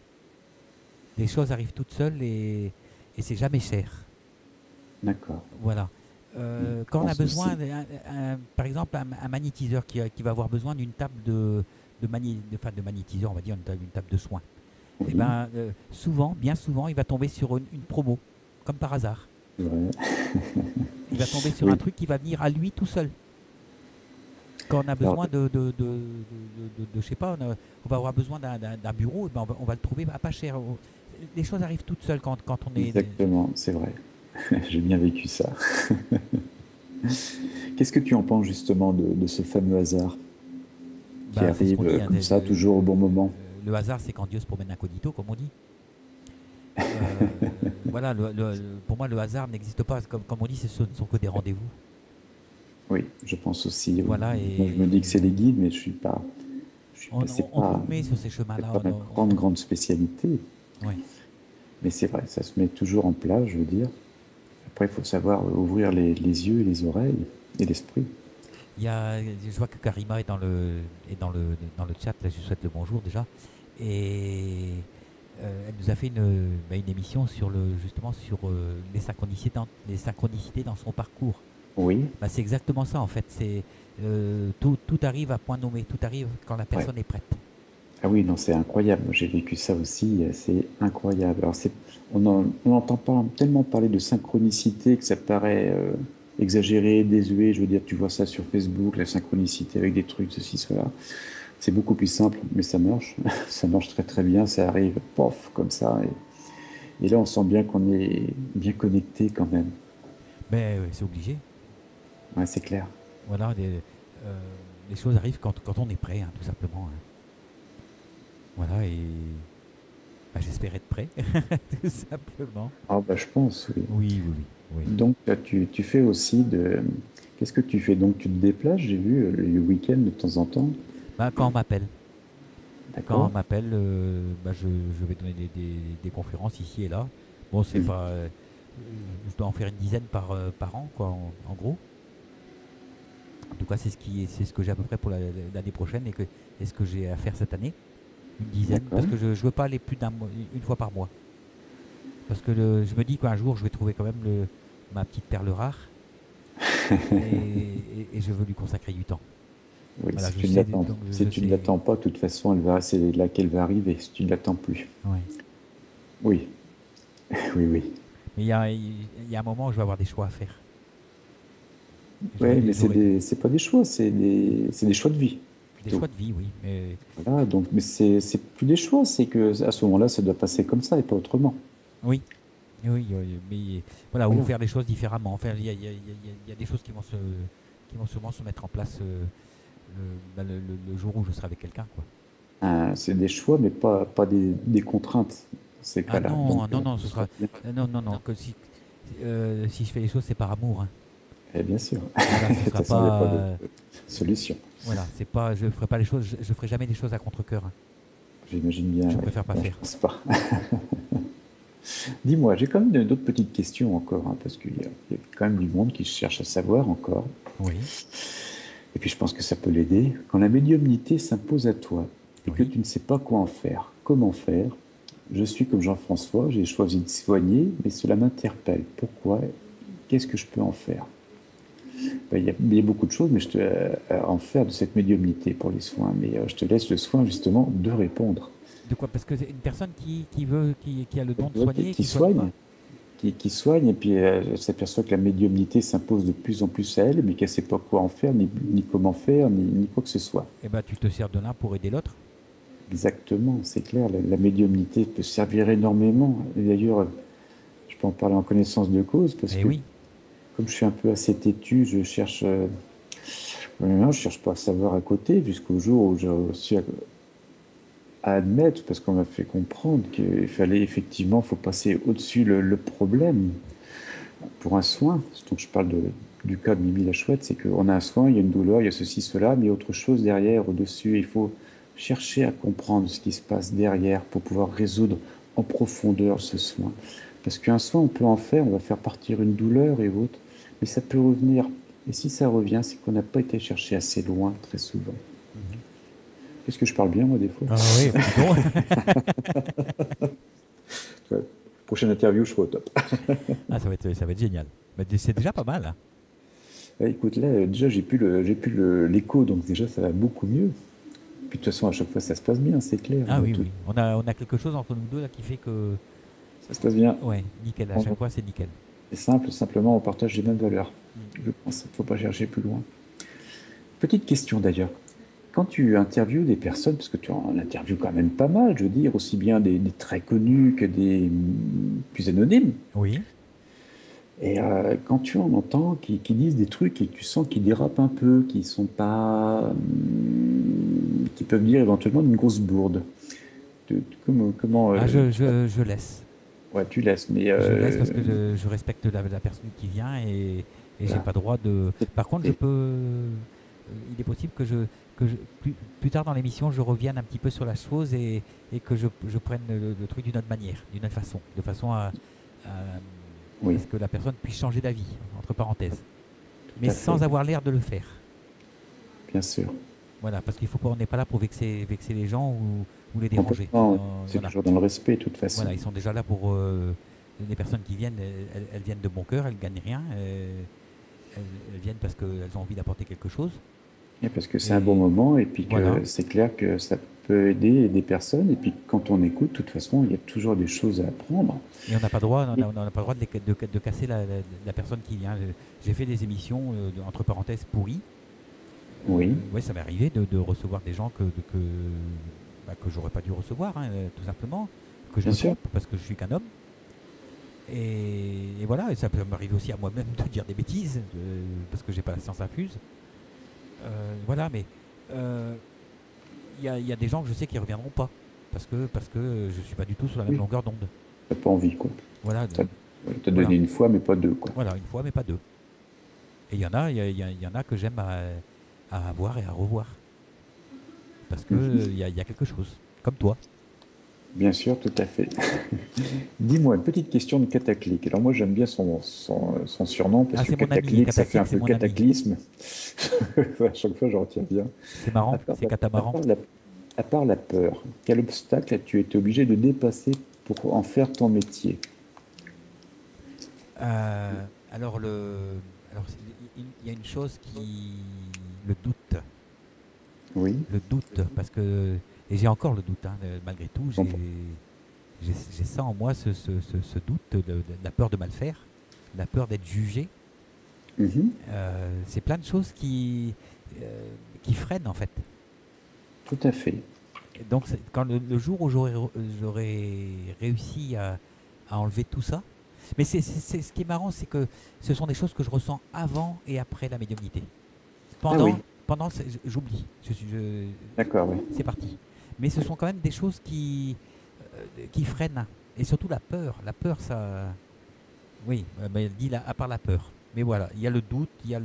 Les choses arrivent toutes seules et c'est jamais cher. D'accord. Voilà. Je Quand on a pense besoin, aussi. par exemple, un magnétiseur qui va avoir besoin d'une table enfin, de magnétiseur, on va dire une table de soins, et Oui, ben souvent, bien souvent, il va tomber sur une promo, comme par hasard. c'est vrai. Il va tomber sur un Oui. truc qui va venir à lui tout seul. Quand on a Alors, besoin je sais pas, on va avoir besoin d'un bureau, eh ben on va le trouver à pas cher. Les choses arrivent toutes seules quand on est. exactement, c'est vrai. J'ai bien vécu ça. Qu'est-ce que tu en penses justement de ce fameux hasard qui Bah, c'est ce qu'on arrive dit, hein, comme ça, toujours au bon moment? le hasard, c'est quand Dieu se promène incognito, comme on dit. Voilà, pour moi, le hasard n'existe pas. Comme on dit, ce ne sont que des rendez-vous. Oui, je pense aussi. Oui. Voilà, Moi, je me dis que c'est et les guides, mais on nous met sur ces c'est chemins-là. pas ma grande spécialité. Ouais. Mais c'est vrai, ça se met toujours en place, je veux dire. Après, il faut savoir ouvrir les yeux et les oreilles et l'esprit. Je vois que Karima est dans le chat. Là, je lui souhaite le bonjour déjà. Et elle nous a fait une émission justement sur les synchronicités dans son parcours. Oui, Bah, c'est exactement ça en fait. Tout arrive à point nommé. Tout arrive quand la ouais. personne est prête. Ah oui, non, c'est incroyable. Moi, j'ai vécu ça aussi, c'est incroyable. Alors, on entend pas tellement parler de synchronicité que ça paraît exagéré, désuet. Je veux dire, tu vois ça sur Facebook, la synchronicité avec des trucs, ceci, cela. C'est beaucoup plus simple, mais ça marche. Ça marche très très bien, ça arrive, pof, comme ça. Et là, on sent bien qu'on est bien connecté quand même. Mais c'est obligé. Ouais, c'est clair. Voilà, les choses arrivent quand on est prêt, hein, tout simplement, hein. Voilà, et bah, j'espère être prêt, tout simplement. Ah bah je pense, oui. Oui, oui, oui, oui. Donc, tu fais aussi de... Qu'est-ce que tu fais? Donc, tu te déplaces, j'ai vu, le week-end de temps en temps. Bah, quand on m'appelle, D'accord? bah, je vais donner des conférences ici et là. Bon, c'est Mhm. pas, je dois en faire une dizaine par an, quoi, en gros. En tout cas, c'est ce que j'ai à peu près pour l'année prochaine et ce que j'ai à faire cette année. Une dizaine, parce D'accord. que je ne veux pas aller plus une fois par mois. Parce que je me dis qu'un jour, je vais trouver quand même ma petite perle rare et je veux lui consacrer du temps. Oui, Voilà, si tu ne l'attends, si je tu ne sais. l'attends pas, de toute façon, c'est là qu'elle va arriver, si tu ne l'attends plus. Ouais. Oui, oui, oui. Mais il y a un moment où je vais avoir des choix à faire. Oui, mais J'aurai c'est pas des choix, c'est des choix de vie, des plutôt. choix de vie, oui. Mais Voilà, donc, mais c'est plus des choix, c'est que à ce moment-là, ça doit passer comme ça et pas autrement. oui, oui, mais voilà, ou Voilà. faire les choses différemment. Enfin, il y a des choses qui vont sûrement se mettre en place le jour où je serai avec quelqu'un, quoi. C'est des choix, mais pas des contraintes, ces Ah cas-là. non, Donc, non, ce ce sera. sera bien. Non, que si je fais les choses, c'est par amour, hein. Eh bien sûr. Voilà, De ce toute sera façon, il n'y a pas pas. de solution. Voilà, c'est pas. Je ferai pas les choses. Je ferai jamais des choses à contre-cœur, hein. J'imagine bien. Je Ouais. préfère pas Non, je faire. pense pas. Dis-moi, j'ai quand même d'autres petites questions encore, hein, parce qu'il y a quand même du monde qui cherche à savoir encore. Oui, Et puis je pense que ça peut l'aider. Quand la médiumnité s'impose à toi et que oui. tu ne sais pas quoi en faire, comment faire, je suis comme Jean-François, j'ai choisi de soigner, mais cela m'interpelle. Pourquoi? Qu'est-ce que je peux en faire? Ben, il y a beaucoup de choses, mais à en faire de cette médiumnité pour les soins. Mais je te laisse le soin justement de répondre. De quoi? Parce que c'est une personne qui veut, qui a le don de Tu vois, soigner, qui qui soigne pas. soigne, qui soigne, et puis elle s'aperçoit que la médiumnité s'impose de plus en plus à elle, mais qu'elle ne sait pas quoi en faire, ni comment faire, ni quoi que ce soit. Eh ben, tu te sers de l'un pour aider l'autre. Exactement, c'est clair, la médiumnité peut servir énormément. Et d'ailleurs, je peux en parler en connaissance de cause, parce Eh que oui. comme je suis un peu assez têtu, non, je cherche pas à savoir à côté, jusqu'au jour où j'ai réussi à admettre, parce qu'on m'a fait comprendre qu'il fallait effectivement, faut passer au-dessus le problème pour un soin. Donc je parle du cas de Mimi la Chouette, c'est qu'on a un soin, il y a une douleur, il y a ceci, cela, mais il y a autre chose derrière, au-dessus. Il faut chercher à comprendre ce qui se passe derrière pour pouvoir résoudre en profondeur ce soin. Parce qu'un soin, on peut en faire, on va faire partir une douleur et autres, mais ça peut revenir. Et si ça revient, c'est qu'on n'a pas été chercher assez loin, très souvent. Mhm. Est-ce que je parle bien, moi, des fois? Ah oui, dis donc. Ouais. Prochaine interview, je serai au top. Ah, ça va être génial. Mais c'est déjà pas mal, hein. Ouais, écoute, là, déjà, j'ai plus l'écho, donc déjà, ça va beaucoup mieux. Puis de toute façon, à chaque fois, ça se passe bien, c'est clair. Ah oui, oui. On a quelque chose entre nous deux là qui fait que. Ça se passe bien. Ouais, nickel. À chaque fois, c'est nickel. C'est simple, simplement, on partage les mêmes valeurs. Mm. Je pense qu'il ne faut pas chercher plus loin. Petite question d'ailleurs. Quand tu interviews des personnes, parce que tu en interviews quand même pas mal, je veux dire, aussi bien des très connus que des plus anonymes, Oui. et quand tu en entends qui disent des trucs et que tu sens qu'ils dérapent un peu, qui sont pas, qui peuvent dire éventuellement une grosse bourde. Comment Ah, je laisse. ouais, tu laisses, mais Je laisse parce que je respecte la personne qui vient et j'ai voilà. pas droit de. Par contre, je Et- peux. Il est possible plus tard dans l'émission, je revienne un petit peu sur la chose et que je prenne le truc d'une autre manière, d'une autre façon, de façon à oui, ce que la personne puisse changer d'avis, entre parenthèses, tout mais à sans fait, avoir l'air de le faire. bien sûr. Voilà, parce qu'il faut pas, on n'est pas là pour vexer les gens ou les déranger. Complètement, c'est Voilà. toujours dans le respect, de toute façon. Voilà, ils sont déjà là pour les personnes qui viennent, elles viennent de bon cœur, elles gagnent rien, elles viennent parce qu'elles ont envie d'apporter quelque chose. Et parce que c'est un bon Et moment, et puis voilà. que c'est clair que ça peut aider des personnes, et puis quand on écoute, de toute façon, il y a toujours des choses à apprendre. Et on n'a pas droit, Et- on n'a pas le droit de casser la personne qui vient. J'ai fait des émissions entre parenthèses pourries. oui, Ouais, ça m'est arrivé de recevoir des gens que j'aurais pas dû recevoir, hein, tout simplement, que je bien me sûr, trompe parce que je suis qu'un homme. Et voilà, et ça peut m'arriver aussi à moi-même de dire des bêtises parce que j'ai pas la science infuse. Voilà, mais euh, il y a des gens que je sais qui reviendront pas parce que je suis pas du tout sur la même oui, longueur d'onde. t'as pas envie, quoi. Voilà, T'as t'as voilà, donné une fois, mais pas deux, quoi. voilà, une fois mais pas deux. Et il y en a que j'aime à avoir et à revoir parce que Mhm. il y a quelque chose, comme toi. Bien sûr, tout à fait. Dis-moi, une petite question de Cataclic. Alors moi, j'aime bien son surnom, parce Ah, que c'est mon ami, Cataclic, ça fait un c'est peu mon ami. cataclysme. À chaque fois, je retiens bien. C'est À marrant, part, c'est à catamaran. part à part la peur, quel obstacle as-tu été obligé de dépasser pour en faire ton métier? Euh, alors il y a une chose qui le doute, Oui, parce que et j'ai encore le doute, hein, malgré tout, je comprends. j'ai ça en moi, ce doute de la peur de mal faire, la peur d'être jugé. Mhm, C'est plein de choses qui freinent en fait. tout à fait. Et donc quand le jour où j'aurais réussi à enlever tout ça, mais ce qui est marrant, c'est que ce sont des choses que je ressens avant et après la médiumnité. Pendant, oui. j'oublie. D'accord, oui. C'est parti. Mais ce sont quand même des choses qui freinent. Et surtout la peur. La peur, ça. Oui, mais elle dit à part la peur. Mais voilà, il y a le doute, il y a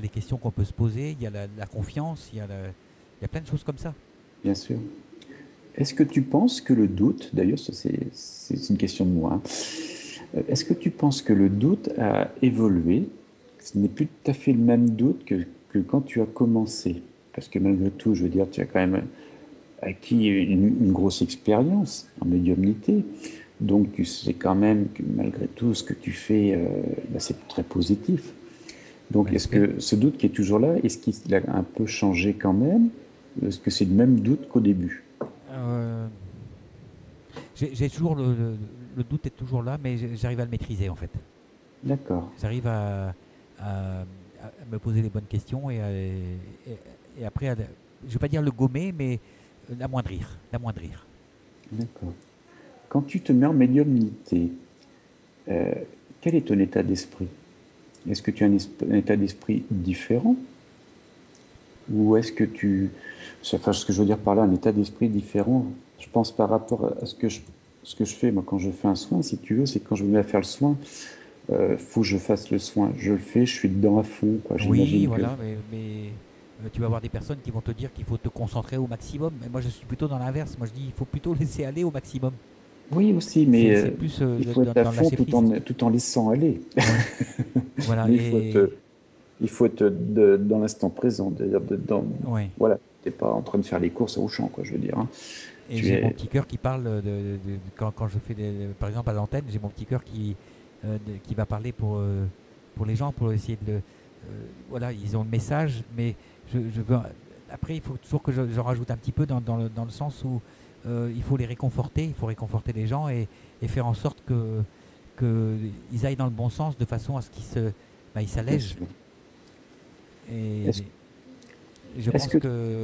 les questions qu'on peut se poser, il y a la confiance, il y a plein de choses comme ça. Bien sûr. Est-ce que tu penses que le doute, d'ailleurs, ça, c'est une question de moi, hein. Est-ce que tu penses que le doute a évolué? Ce n'est plus tout à fait le même doute que quand tu as commencé. Parce que malgré tout, je veux dire, tu as quand même acquis une grosse expérience en médiumnité. Donc tu sais quand même que malgré tout, ce que tu fais, c'est très positif. Donc est-ce J'espère. que ce doute qui est toujours là, est-ce qu'il a un peu changé quand même? Est-ce que c'est le même doute qu'au début? Euh, j'ai toujours le doute est toujours là, mais j'arrive à le maîtriser en fait. D'accord, J'arrive à me poser les bonnes questions et après, je vais pas dire le gommer, mais l'amoindrir, l'amoindrir. d'accord. Quand tu te mets en médiumnité, euh, quel est ton état d'esprit? Est-ce que tu as un état d'esprit différent? Ou est-ce que tu... Enfin, ce que je veux dire par là, un état d'esprit différent, je pense par rapport à ce que je fais, moi, quand je fais un soin, si tu veux, c'est quand je me mets à faire le soin, faut que je fasse le soin. Je le fais, je suis dedans à fond, quoi. Oui, J'imagine que... voilà, mais tu vas avoir des personnes qui vont te dire qu'il faut te concentrer au maximum. Mais moi, je suis plutôt dans l'inverse. Moi, je dis il faut plutôt laisser aller au maximum. Oui, aussi, mais C'est plus il faut être à dans le fond lâcher prise. tout en laissant aller. Ouais, voilà. Mais Et il faut être dans l'instant présent, c'est-à-dire ouais. voilà, t'es pas en train de faire les courses au champ, quoi, je veux dire, hein. Et Tu j'ai mon es, petit cœur qui parle quand je fais par exemple à l'antenne, j'ai mon petit cœur qui va parler pour les gens, pour essayer voilà, ils ont le message, mais je veux, après il faut toujours que j'en rajoute un petit peu dans le sens où il faut les réconforter, il faut réconforter les gens et faire en sorte que ils aillent dans le bon sens de façon à ce ils bien s'allègent. sûr. Et Est-ce, je est-ce pense que,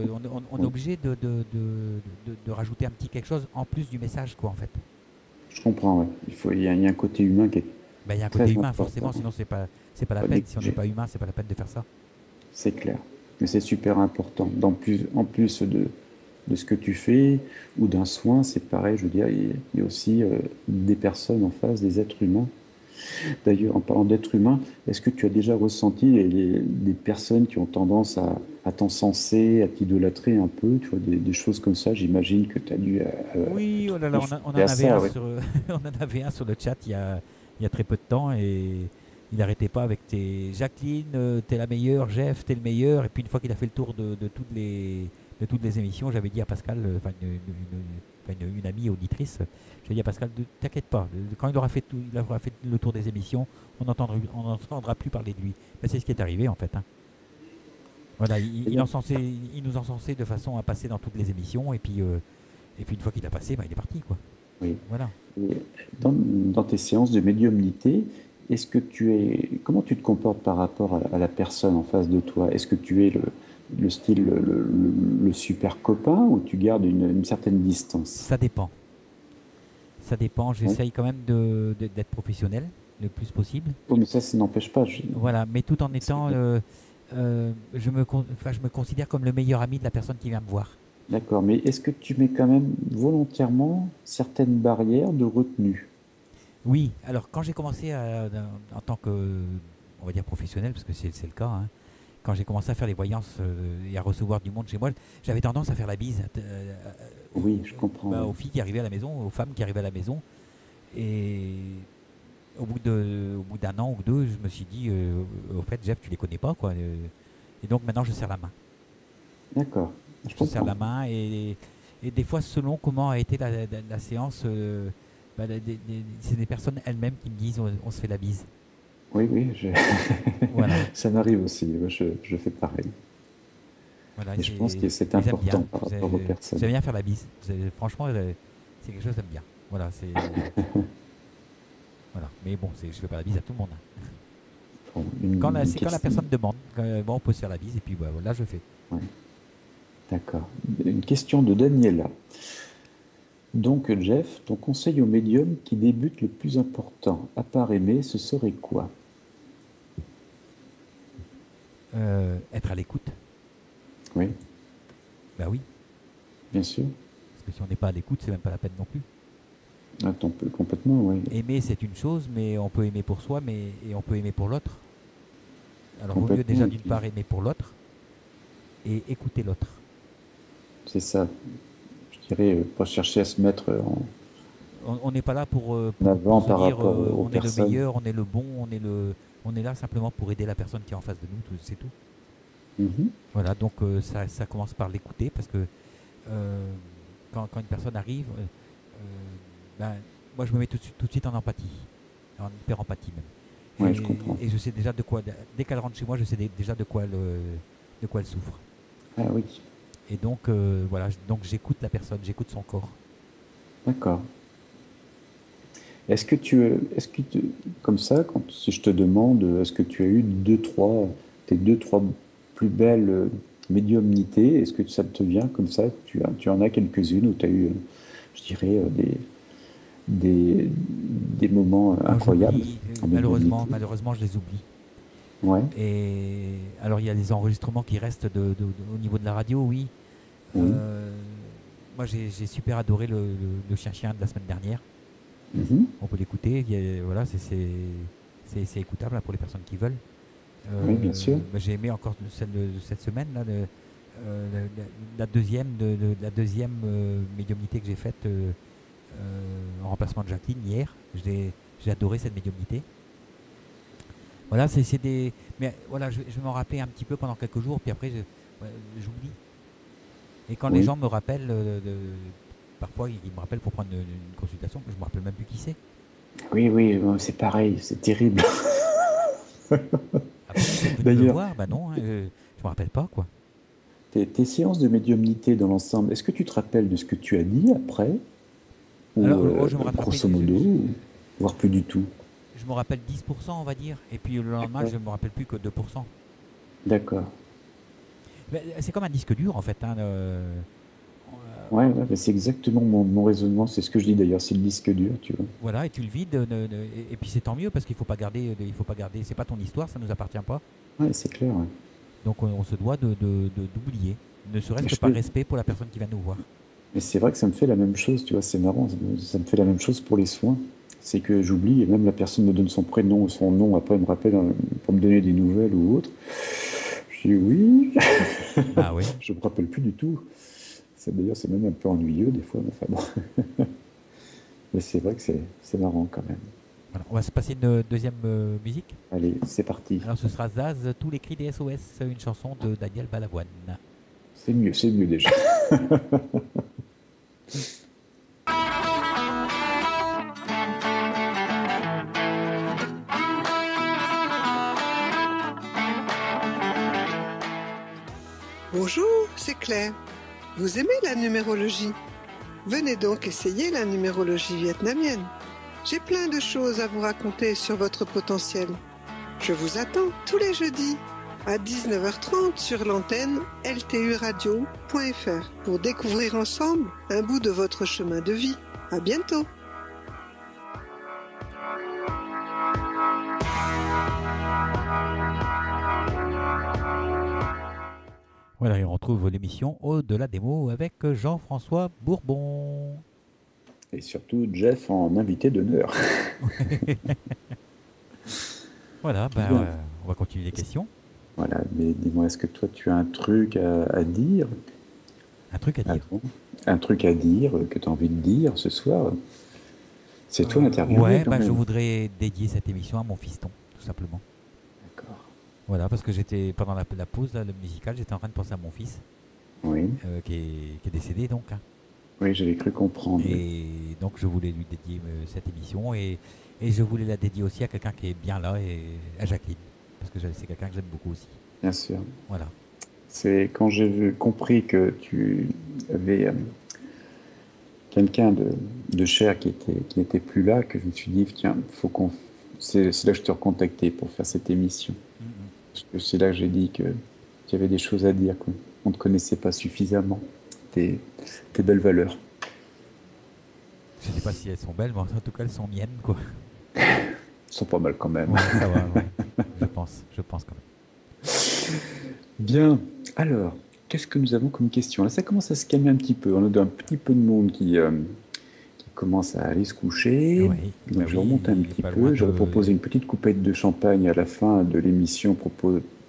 qu'on est oui, obligé de rajouter un petit quelque chose en plus du message, quoi, en fait. je comprends, ouais. Il y a un côté humain qui est Ben, il y a un côté très humain, important. forcément, sinon c'est pas la Ouais, peine. Si on n'est pas humain, c'est pas la peine de faire ça. c'est clair. Mais c'est super important. En plus de ce que tu fais ou d'un soin, c'est pareil, je veux dire, il y a aussi des personnes en face, des êtres humains. D'ailleurs, en parlant d'êtres humains, est-ce que tu as déjà ressenti des personnes qui ont tendance à t'encenser, à t'idolâtrer un peu, tu vois, des choses comme ça? J'imagine que tu as dû Oui, oh là là, on confronter en à avait ça, un ouais. sur, on en avait un sur le chat il y a très peu de temps et il n'arrêtait pas avec tes Jacqueline, t'es la meilleure, Jeff, t'es le meilleur. Et puis une fois qu'il a fait le tour de toutes les émissions, j'avais dit à Pascal, enfin une amie auditrice, j'ai dit à Pascal, t'inquiète pas, quand il aura fait le tour des émissions, on n'entendra plus parler de lui. Ben, c'est ce qui est arrivé en fait, hein. Voilà, D'ailleurs, il nous encensait de façon à passer dans toutes les émissions et puis une fois qu'il a passé, il est parti quoi. oui. Voilà. Et dans tes séances de médiumnité, comment tu te comportes par rapport à la personne en face de toi? Est-ce que tu es le style, le super copain ou tu gardes une certaine distance? Ça dépend. Ça dépend. Oui. J'essaye quand même d'être professionnel le plus possible. Oh, mais ça n'empêche pas. Voilà, mais tout en C'est- étant, je me considère comme le meilleur ami de la personne qui vient me voir. D'accord, mais est-ce que tu mets quand même volontairement certaines barrières de retenue? Oui. Alors quand j'ai commencé en tant que, on va dire professionnel, parce que c'est le cas, hein, quand j'ai commencé à faire les voyances et à recevoir du monde chez moi, j'avais tendance à faire la bise Oui, je comprends. Oui. aux filles qui arrivaient à la maison, aux femmes qui arrivaient à la maison. Et au bout d'un an ou deux, je me suis dit, au fait, Jeff, tu les connais pas, quoi. Et donc maintenant, je serre la main. D'accord, je Je serre comprends. la main et des fois, selon comment a été la séance, c'est des personnes elles-mêmes qui me disent, on se fait la bise. Oui, oui, Voilà, ça m'arrive aussi. Moi, je fais pareil. voilà, Et je pense que c'est et j'aime important bien. par rapport aux personnes. J'aime bien faire la bise. Franchement, c'est quelque chose que j'aime bien. Voilà, voilà. Mais bon, je fais pas la bise à tout le monde, hein. Bon, C'est quand la personne demande, bon, on peut se faire la bise et puis voilà, je fais. ouais, d'accord. Une question de Daniela. Donc, Jeff, ton conseil au médium qui débute le plus important, à part aimer, ce serait quoi? Être à l'écoute. Oui, Ben oui, bien sûr. parce que si on n'est pas à l'écoute, c'est même pas la peine non plus. Attends, complètement, oui. Aimer, c'est une chose, mais on peut aimer pour soi, et on peut aimer pour l'autre. Alors, il vaut mieux Complètement, déjà et d'une puis, part aimer pour l'autre et écouter l'autre. c'est ça. Je dirais, pas chercher à se mettre On n'est pas là en avant pour se par dire rapport aux on est le personnes. meilleur, on est le bon, on est là simplement pour aider la personne qui est en face de nous, c'est tout. Mhm. Voilà, donc ça commence par l'écouter parce que euh, quand une personne arrive, ben, moi je me mets tout de suite en empathie, en hyper empathie même. Ouais, je comprends. Et je sais déjà de quoi, dès qu'elle rentre chez moi, je sais déjà de quoi elle souffre. Ah oui, Et donc voilà, donc j'écoute la personne, j'écoute son corps. d'accord. Comme ça, si je te demande, est-ce que tu as eu tes deux, trois plus belles médiumnités, est-ce que ça te vient comme ça? Tu en as quelques-unes où tu as eu, je dirais, des moments Moi incroyables j'oublie, en médiumnité? malheureusement je les oublie. Ouais, Et alors il y a les enregistrements qui restent au niveau de la radio, oui. oui, Euh, Moi j'ai super adoré le chien-chien de la semaine dernière. mhm, On peut l'écouter, voilà, c'est écoutable là, pour les personnes qui veulent. oui, bien sûr. J'ai aimé encore celle de cette semaine, là, la deuxième médiumnité que j'ai faite en remplacement de Jacqueline hier. J'ai adoré cette médiumnité. Voilà, c'est des. Mais voilà, je vais m'en rappeler un petit peu pendant quelques jours, puis après, ouais, j'oublie. Et quand les Oui, gens me rappellent, parfois ils me rappellent pour prendre une consultation, je me rappelle même plus qui c'est. oui, oui, c'est pareil, c'est terrible. Ah bon, t'es venu me D'ailleurs, voir? Bah non, hein, je me rappelle pas, quoi. tes séances de médiumnité dans l'ensemble, est-ce que tu te rappelles de ce que tu as dit après? Ou Alors, oh, je me rattrapais, grosso modo, voire plus du tout? je me rappelle 10%, on va dire, et puis le lendemain, D'accord. je me rappelle plus que 2%. D'accord. Mais c'est comme un disque dur, en fait, hein, Ouais, ouais, bah, c'est exactement mon raisonnement, c'est ce que je dis d'ailleurs, c'est le disque dur, tu vois. voilà, et tu le vides, et puis c'est tant mieux parce qu'il faut pas garder, c'est pas ton histoire, ça nous appartient pas. Ouais, c'est clair. Ouais. Donc on se doit d'oublier, ne serait-ce que Je par peux- respect pour la personne qui vient nous voir. Mais c'est vrai que ça me fait la même chose, tu vois, c'est marrant, ça me fait la même chose pour les soins. C'est que j'oublie, et même la personne me donne son prénom ou son nom, après elle me rappelle pour me donner des nouvelles ou autre. Je dis oui, Ah oui. je me rappelle plus du tout. D'ailleurs, c'est même un peu ennuyeux des fois, mais enfin bon. Mais c'est vrai que c'est marrant quand même. Voilà. On va se passer une deuxième musique. Allez, c'est parti. Alors ce sera Zaz, tous les cris des SOS, une chanson de Daniel Balavoine. C'est mieux déjà. Bonjour, c'est Claire. Vous aimez la numérologie? Venez donc essayer la numérologie vietnamienne. J'ai plein de choses à vous raconter sur votre potentiel. Je vous attends tous les jeudis à 19h30 sur l'antenne lturadio.fr pour découvrir ensemble un bout de votre chemin de vie. À bientôt! Voilà, et on retrouve l'émission Au-delà des mots avec Jean-François Bourbon. Et surtout Jeff en invité d'honneur. Voilà, ben, Bien. on va continuer les questions. Voilà, mais dis-moi, est-ce que toi tu as un truc à dire Un truc à dire. avant? Un truc à dire que tu as envie de dire ce soir? C'est toi l'interviewé Ouais, quand ben, je même. voudrais dédier cette émission à mon fiston, tout simplement. D'accord. Voilà, parce que j'étais pendant la pause là, le musical, j'étais en train de penser à mon fils Oui, qui est décédé donc, hein. oui, j'avais cru comprendre. Oui. Et donc je voulais lui dédier cette émission et je voulais la dédier aussi à quelqu'un qui est bien là et à Jacqueline, parce que c'est quelqu'un que j'aime beaucoup aussi. Bien sûr. Voilà. C'est quand j'ai compris que tu avais quelqu'un de cher qui n'était plus là que je me suis dit, tiens, faut qu'on. C'est là que je t'ai recontacté pour faire cette émission. Mhm. Parce que c'est là que j'ai dit que tu avais des choses à dire, qu'on ne te connaissait pas suffisamment. Tes belles valeurs. Je sais pas si elles sont belles, mais en tout cas elles sont miennes, quoi. Elles sont pas mal quand même. Ouais, ça va, ouais. Je pense quand même. Bien. Alors, qu'est-ce que nous avons comme question? Là, ça commence à se calmer un petit peu. On a un petit peu de monde qui commence à aller se coucher. Oui, bah Donc, je oui, remonte un il n'est petit pas loin peu. J'aurais de. proposé une petite coupette de champagne à la fin de l'émission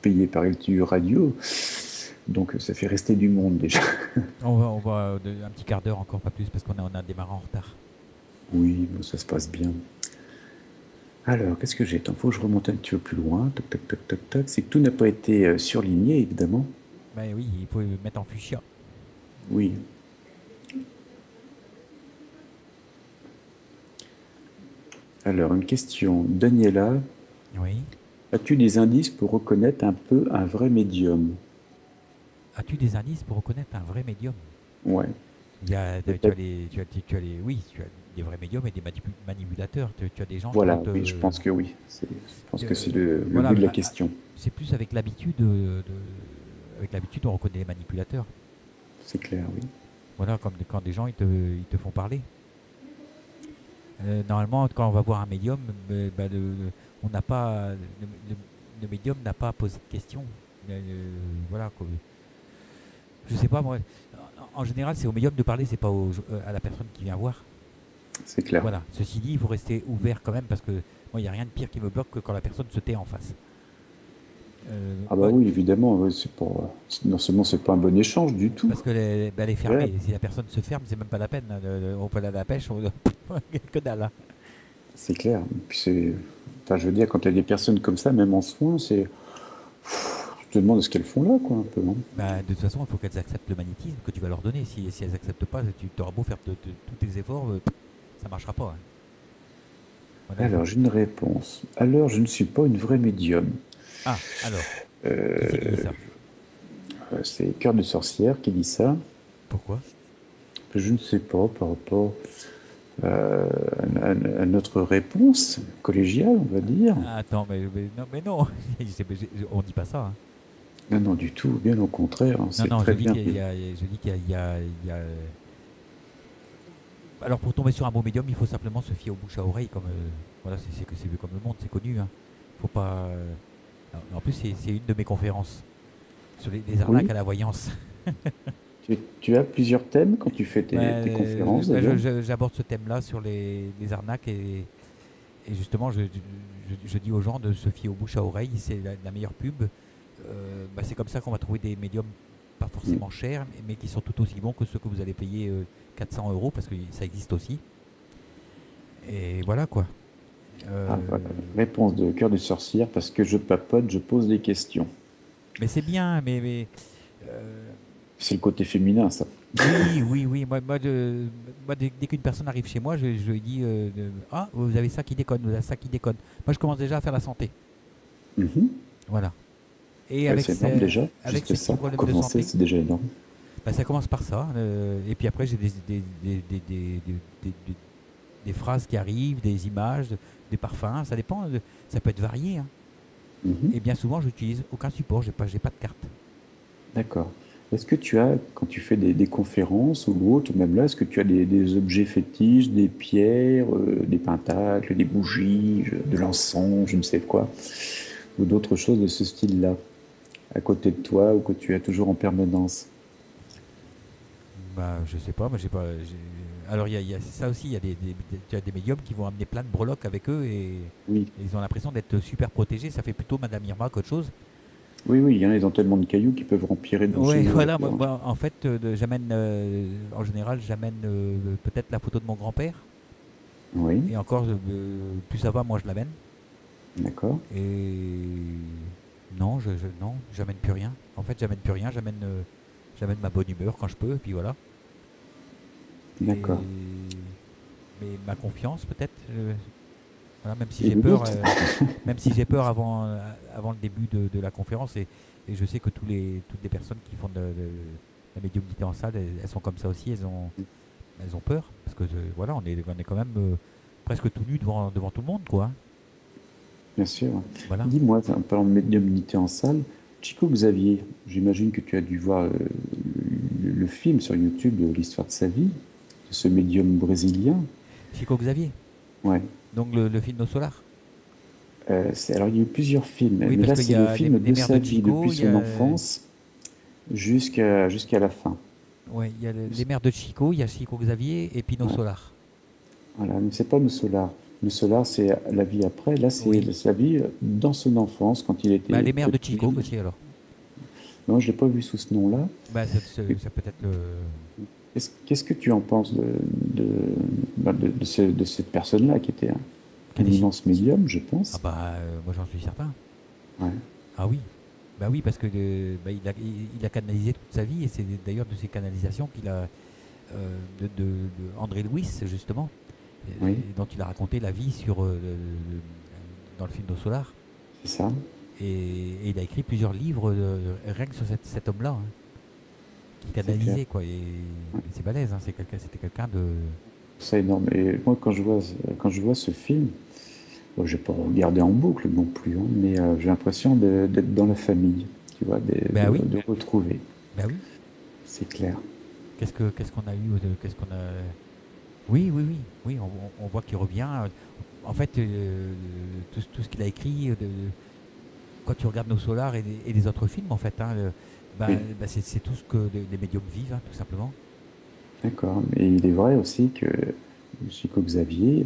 payée par LTU Radio. Donc, ça fait rester du monde déjà. Un petit quart d'heure encore, pas plus, parce qu'on a démarré en retard. Oui, bon, ça se passe bien. Alors, qu'est-ce que j'ai? Attends, faut que je remonte un petit peu plus loin. Toc, toc, toc, toc, toc. C'est que tout n'a pas été surligné, évidemment. Bah oui, il faut le mettre en fuchsia. Oui. Alors, une question. Daniela, Oui. as-tu des indices pour reconnaître un peu un vrai médium? As-tu des indices pour reconnaître un vrai médium? Ouais. Tu as oui, tu as des vrais médiums et des manipulateurs. Tu as des gens qui vont Voilà, te. oui, je pense que oui. Je pense que c'est le Voilà, but de la question. c'est plus avec l'habitude, avec l'habitude, on reconnaît les manipulateurs. C'est clair, oui. Voilà, comme quand des gens ils te font parler. Normalement, quand on va voir un médium, on n'a pas, le médium n'a pas à poser de questions. Voilà, quoi. Je sais pas moi. En général, c'est au médium de parler, c'est pas à la personne qui vient voir. C'est clair. Voilà. Ceci dit, il faut rester ouvert quand même parce que moi, il n'y a rien de pire qui me bloque que quand la personne se tait en face. Ah bah Ouais, oui, évidemment, ouais, non seulement c'est pas un bon échange du tout. parce que elle est Ouais, fermée. Si la personne se ferme, c'est même pas la peine, hein. On peut aller à la pêche, que dalle, hein. c'est clair. Puis enfin, je veux dire, quand il y a des personnes comme ça, même en soins, tu te demandes ce qu'elles font là, quoi, un peu, hein. Bah, de toute façon, il faut qu'elles acceptent le magnétisme que tu vas leur donner. Si elles acceptent pas, tu auras beau faire tous tes efforts, ça marchera pas, hein. Voilà, Alors, j'ai une réponse. Alors, je ne suis pas une vraie médium. Ah, alors, qui c'est qui dit Euh, ça? c'est Cœur de sorcière qui dit ça. Pourquoi? Je ne sais pas par rapport à notre réponse collégiale, on va dire. Ah, attends, mais non, on dit pas ça, hein. Non, non, du tout, bien au contraire, hein, Non, c'est non, très je dis bien. qu'il y a, alors, pour tomber sur un bon médium, il faut simplement se fier au bouche à oreille, comme voilà, c'est vu comme le monde, c'est connu, hein. Faut pas. En plus, c'est une de mes conférences sur les arnaques Oui, à la voyance. tu as plusieurs thèmes quand tu fais tes conférences, d'ailleurs. J'aborde ce thème-là sur les arnaques et justement, je dis aux gens de se fier au bouche à oreille, c'est la meilleure pub. C'est comme ça qu'on va trouver des médiums pas Mm. forcément chers, mais qui sont tout aussi bons que ceux que vous allez payer 400 euros, parce que ça existe aussi. Et voilà quoi. Ah, Euh, voilà. Réponse de Cœur de sorcière, parce que je papote, je pose des questions. mais c'est bien, euh, C'est le côté féminin, ça. oui, oui, oui. Moi, dès qu'une personne arrive chez moi, je lui dis ah, vous avez ça qui déconne, vous avez ça qui déconne. Moi, je commence déjà à faire la santé. Mhm. Voilà. Et Ouais, c'est énorme déjà. avec Juste ces ça, petits pour problèmes de commencer, santé, c'est déjà énorme. ça commence par ça. Et puis après, j'ai des phrases qui arrivent, des images, des parfums. Ça dépend. Ça peut être varié, hein. Mhm. Et bien souvent, j'utilise aucun support. J'ai pas de carte. D'accord. Est-ce que tu as, quand tu fais des conférences ou autre, ou même là, est-ce que tu as des objets fétiches, des pierres, des pentacles, des bougies, de l'encens, je ne sais quoi, ou d'autres choses de ce style-là, à côté de toi ou que tu as toujours en permanence? Bah, je sais pas. Moi, j'ai pas. Alors, il y a ça aussi. Tu as des médiums qui vont amener plein de breloques avec eux Oui, et ils ont l'impression d'être super protégés. Ça fait plutôt Madame Irma qu'autre chose. oui, oui, il y en a, ils ont tellement de cailloux qu'ils peuvent empirer nos Oui, cheveux voilà. avec eux, hein. En fait, en général, j'amène peut-être la photo de mon grand-père. Oui, Et encore, plus ça va, moi je l'amène. d'accord, Et non, non, j'amène plus rien. En fait, j'amène plus rien. J'amène ma bonne humeur quand je peux. Et puis voilà. Et d'accord. mais ma confiance peut-être. Voilà, même si Et j'ai le peur, doute? même si j'ai peur avant le début de la conférence. Et je sais que toutes les personnes qui font de la médiumnité en salle, elles sont comme ça aussi. Elles ont peur parce que voilà, on est quand même presque tout nu devant tout le monde, quoi, hein. Bien sûr. Voilà. Dis-moi, en parlant de médiumnité en salle, Chico Xavier, j'imagine que tu as dû voir le film sur YouTube de l'histoire de sa vie, de ce médium brésilien. Chico Xavier. Ouais, Donc le film No Solar. Alors, il y a eu plusieurs films, Oui, mais parce là, qu'il c'est y le a film les de mères sa de vie, Chico, depuis il y son a, enfance jusqu'à la fin. ouais, il y a les mères de Chico, il y a Chico Xavier et Pino Ouais. Solar. Voilà, mais c'est pas Nous Solar. Nous Solar, c'est la vie après. Là, c'est Oui. sa vie dans son enfance, quand il Bah, était les mères de petit. Chico aussi alors. Non, je l'ai pas vu sous ce nom-là. Bah, Et ça peut être le. qu'est-ce que tu en penses de cette personne-là, qui était un Kadeshi. immense médium, je Ah pense. bah, moi j'en suis certain. Ouais, Ah oui. Bah oui, parce que bah, il a canalisé toute sa vie et c'est d'ailleurs de ces canalisations qu'il a de André Louis justement, oui, dont il a raconté la vie sur dans le film No Solar. c'est ça. Et il a écrit plusieurs livres rien que sur cet homme-là, hein, qui C'est clair. canalisait quoi. Et c'est balèze, hein, c'était quelqu'un de. C'est énorme. Et moi, quand je vois ce film, bon, je n'ai pas regardé en boucle non plus, hein, mais j'ai l'impression d'être dans la famille, tu vois, Bah oui, de retrouver. bah oui. C'est clair. Qu'est-ce qu'on a eu, qu'est-ce qu'on a. Oui, oui, oui, oui. On voit qu'il revient. En fait, tout ce qu'il a écrit, quand tu regardes nos solars et les autres films, en fait, hein, Oui, c'est tout ce que les médiums vivent, hein, tout simplement. d'accord. Mais il est vrai aussi que Chico Xavier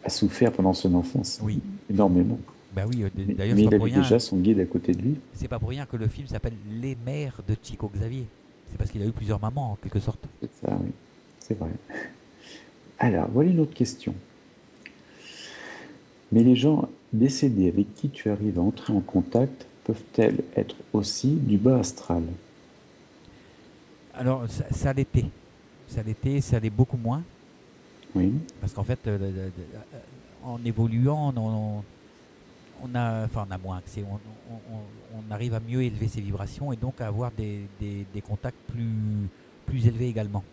a souffert pendant son enfance, Oui, énormément. bah oui. Mais, D'ailleurs, mais il avait déjà son guide à côté de lui. c'est pas pour rien que le film s'appelle Les mères de Chico Xavier. C'est parce qu'il a eu plusieurs mamans, en quelque sorte. C'est ça, oui. C'est vrai. Alors, voilà une autre question. Mais les gens décédés avec qui tu arrives à entrer en contact peuvent-elles être aussi du bas astral? Alors, ça l'était. Ça l'était, ça l'est beaucoup moins. Oui, Parce qu'en fait, en évoluant, on a moins accès. On arrive à mieux élever ses vibrations et donc à avoir des contacts plus élevés également.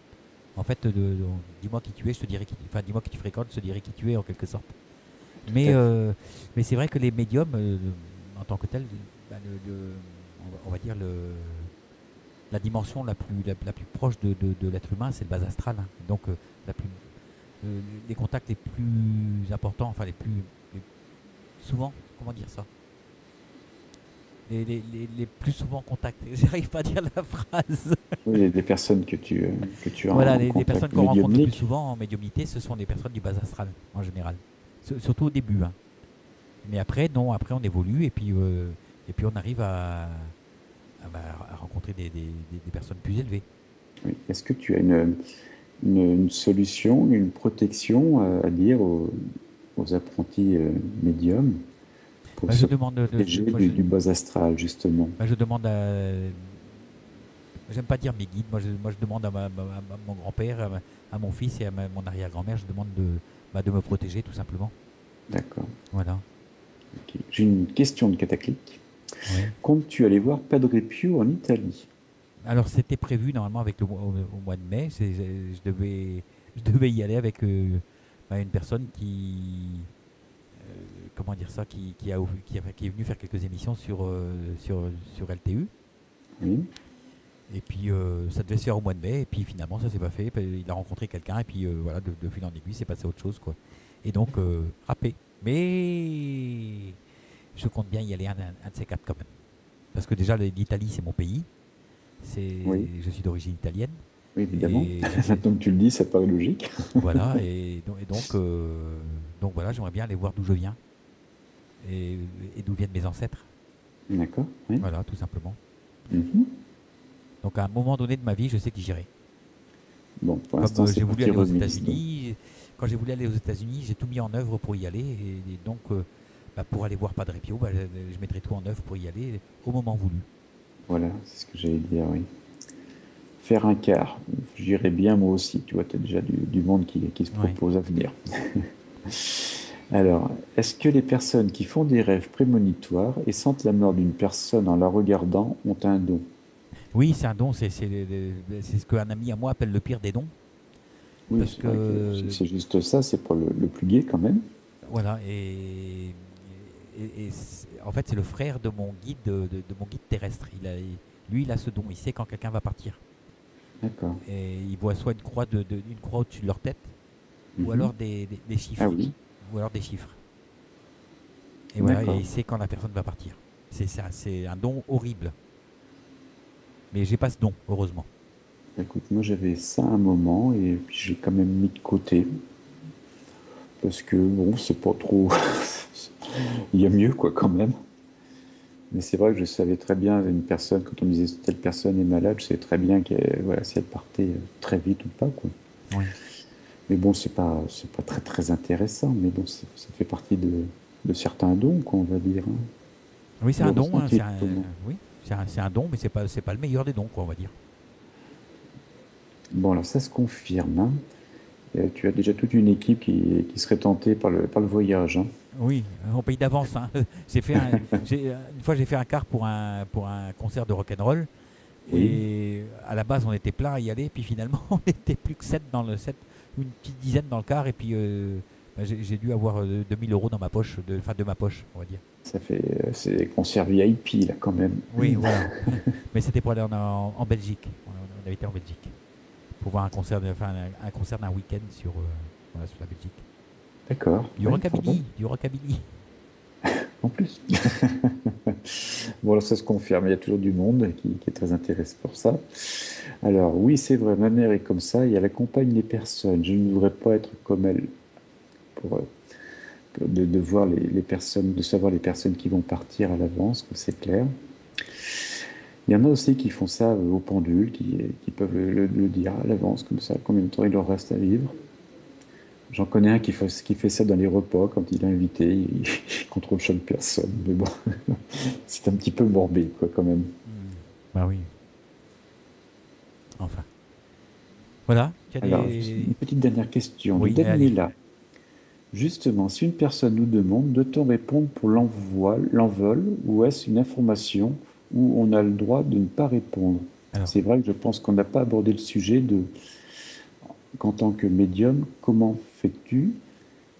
En fait, dis-moi qui tu es, je te dirai enfin, dis-moi qui tu fréquentes, je te dirai qui tu es en quelque sorte. tout à fait. Mais c'est vrai que les médiums, en tant que tels, bah, on va dire la dimension la plus proche de l'être humain, c'est le bas astral, hein. Donc, la plus, les contacts les plus importants, enfin les souvent, comment dire ça, les plus souvent contactés. J'arrive pas à dire la phrase. Oui, les personnes que tu as Voilà, en les personnes contact qu'on rencontre le plus médiumnique. souvent en médiumnité, ce sont les personnes du bas astral en général. Surtout au début, hein. Mais après, non, après on évolue et puis on arrive à rencontrer des personnes plus élevées. Oui. Est-ce que tu as une solution, une protection à dire aux apprentis médiums pour Bah, je se demande, protéger moi, du bas astral, justement? je demande j'aime pas dire mes guides, moi je demande à mon grand-père, à mon fils et à mon arrière-grand-mère, je demande de me protéger tout simplement. D'accord. Voilà. Ok. J'ai une question de cataclic. Oui. Comptes-tu aller voir Padre Pio en Italie? Alors c'était prévu normalement avec au mois de mai. Je devais y aller avec une personne comment dire ça, qui est venue faire quelques émissions sur LTU. Oui. Et puis ça devait se faire au mois de mai. Et puis finalement ça s'est pas fait. Il a rencontré quelqu'un et puis voilà, de fil en aiguille, c'est passé à autre chose quoi. Et donc râpé. Mais je compte bien y aller un de ces quatre quand même. Parce que déjà l'Italie c'est mon pays. Oui. Je suis d'origine italienne. Oui, évidemment. Et Maintenant que tu le dis, ça paraît logique. voilà, donc voilà, j'aimerais bien aller voir d'où je viens et, et d'où viennent mes ancêtres. D'accord. Oui. Voilà, tout simplement. Mhm. Donc à un moment donné de ma vie, je sais que j'irai. Bon, pour Comme l'instant, c'est j'ai voulu parti aller aux remise. Donc, États-Unis, quand j'ai voulu aller aux États-Unis, j'ai tout mis en œuvre pour y aller. Et donc, pour aller voir Padre Pio, je mettrai tout en œuvre pour y aller au moment voulu. voilà, c'est ce que j'allais dire, oui. Faire un quart. J'irais bien moi aussi. Tu vois, tu as déjà du monde qui se Ouais. propose à venir. Alors, est-ce que les personnes qui font des rêves prémonitoires et sentent la mort d'une personne en la regardant ont un don? Oui, c'est un don, c'est ce qu'un ami à moi appelle le pire des dons. Oui, Parce c'est vrai que que c'est juste ça, c'est pas le plus gai quand même. voilà, en fait, c'est le frère de mon guide, de mon guide terrestre. Lui, il a ce don. Il sait quand quelqu'un va partir. D'accord. Et il voit soit une croix, une croix au-dessus de leur tête, ou Mhm. alors des chiffres. Ah oui, Ou alors des chiffres. Et voilà, et D'accord. il sait quand la personne va partir. C'est un don horrible. Mais j'ai pas ce don, heureusement. Écoute, moi j'avais ça à un moment et puis j'ai quand même mis de côté parce que bon, c'est pas trop. Il y a mieux quoi quand même. Mais c'est vrai que je savais très bien une personne, quand on me disait telle personne est malade, je savais très bien voilà, si elle partait très vite ou pas quoi. Oui, Mais bon, c'est pas très très intéressant, mais bon, ça fait partie de certains dons, quoi, on va dire, hein. oui c'est Le un don. Hein, ressenti, comment. oui, c'est un don, mais c'est pas le meilleur des dons, quoi, on va dire. Bon, alors ça se confirme, hein. Tu as déjà toute une équipe qui serait tentée par le voyage, hein. Oui, on paye d'avance. Hein. Une fois, j'ai fait un quart pour un concert de rock'n'roll. Oui, Et à la base, on était plein à y aller. Puis finalement, on n'était plus que 7 dans le 7, une petite dizaine dans le quart. Et puis, j'ai dû avoir 2 000 € dans ma poche, enfin de ma poche, on va dire. c'est des concerts VIP, là, quand même. Oui, voilà. Mais c'était pour aller en Belgique. On avait été en Belgique pour voir un concert, enfin, un concert d'un week-end voilà, sur la Belgique. D'accord. Du Ouais, rockabilly, du rockabilly. en plus. Bon, alors ça se confirme, il y a toujours du monde qui est très intéressé pour ça. Alors, oui, c'est vrai, ma mère est comme ça et elle accompagne les personnes. Je ne voudrais pas être comme elle pour, de voir les personnes, de savoir les personnes qui vont partir à l'avance, c'est clair. Il y en a aussi qui font ça au pendule, qui peuvent le dire à l'avance, comme ça, combien de temps il leur reste à vivre. J'en connais un qui fait ça dans les repas, quand il est invité, il contrôle chaque personne. Mais bon, c'est un petit peu morbide, quoi, quand même. Bah oui. Enfin. Voilà. Tu as Alors, juste des. une petite dernière question de Oui, allez. Daniela. Justement, si une personne nous demande, doit-on répondre pour l'envol, ou est-ce une information où on a le droit de ne pas répondre? Alors, C'est vrai que je pense qu'on n'a pas abordé le sujet qu'en tant que médium, comment fais-tu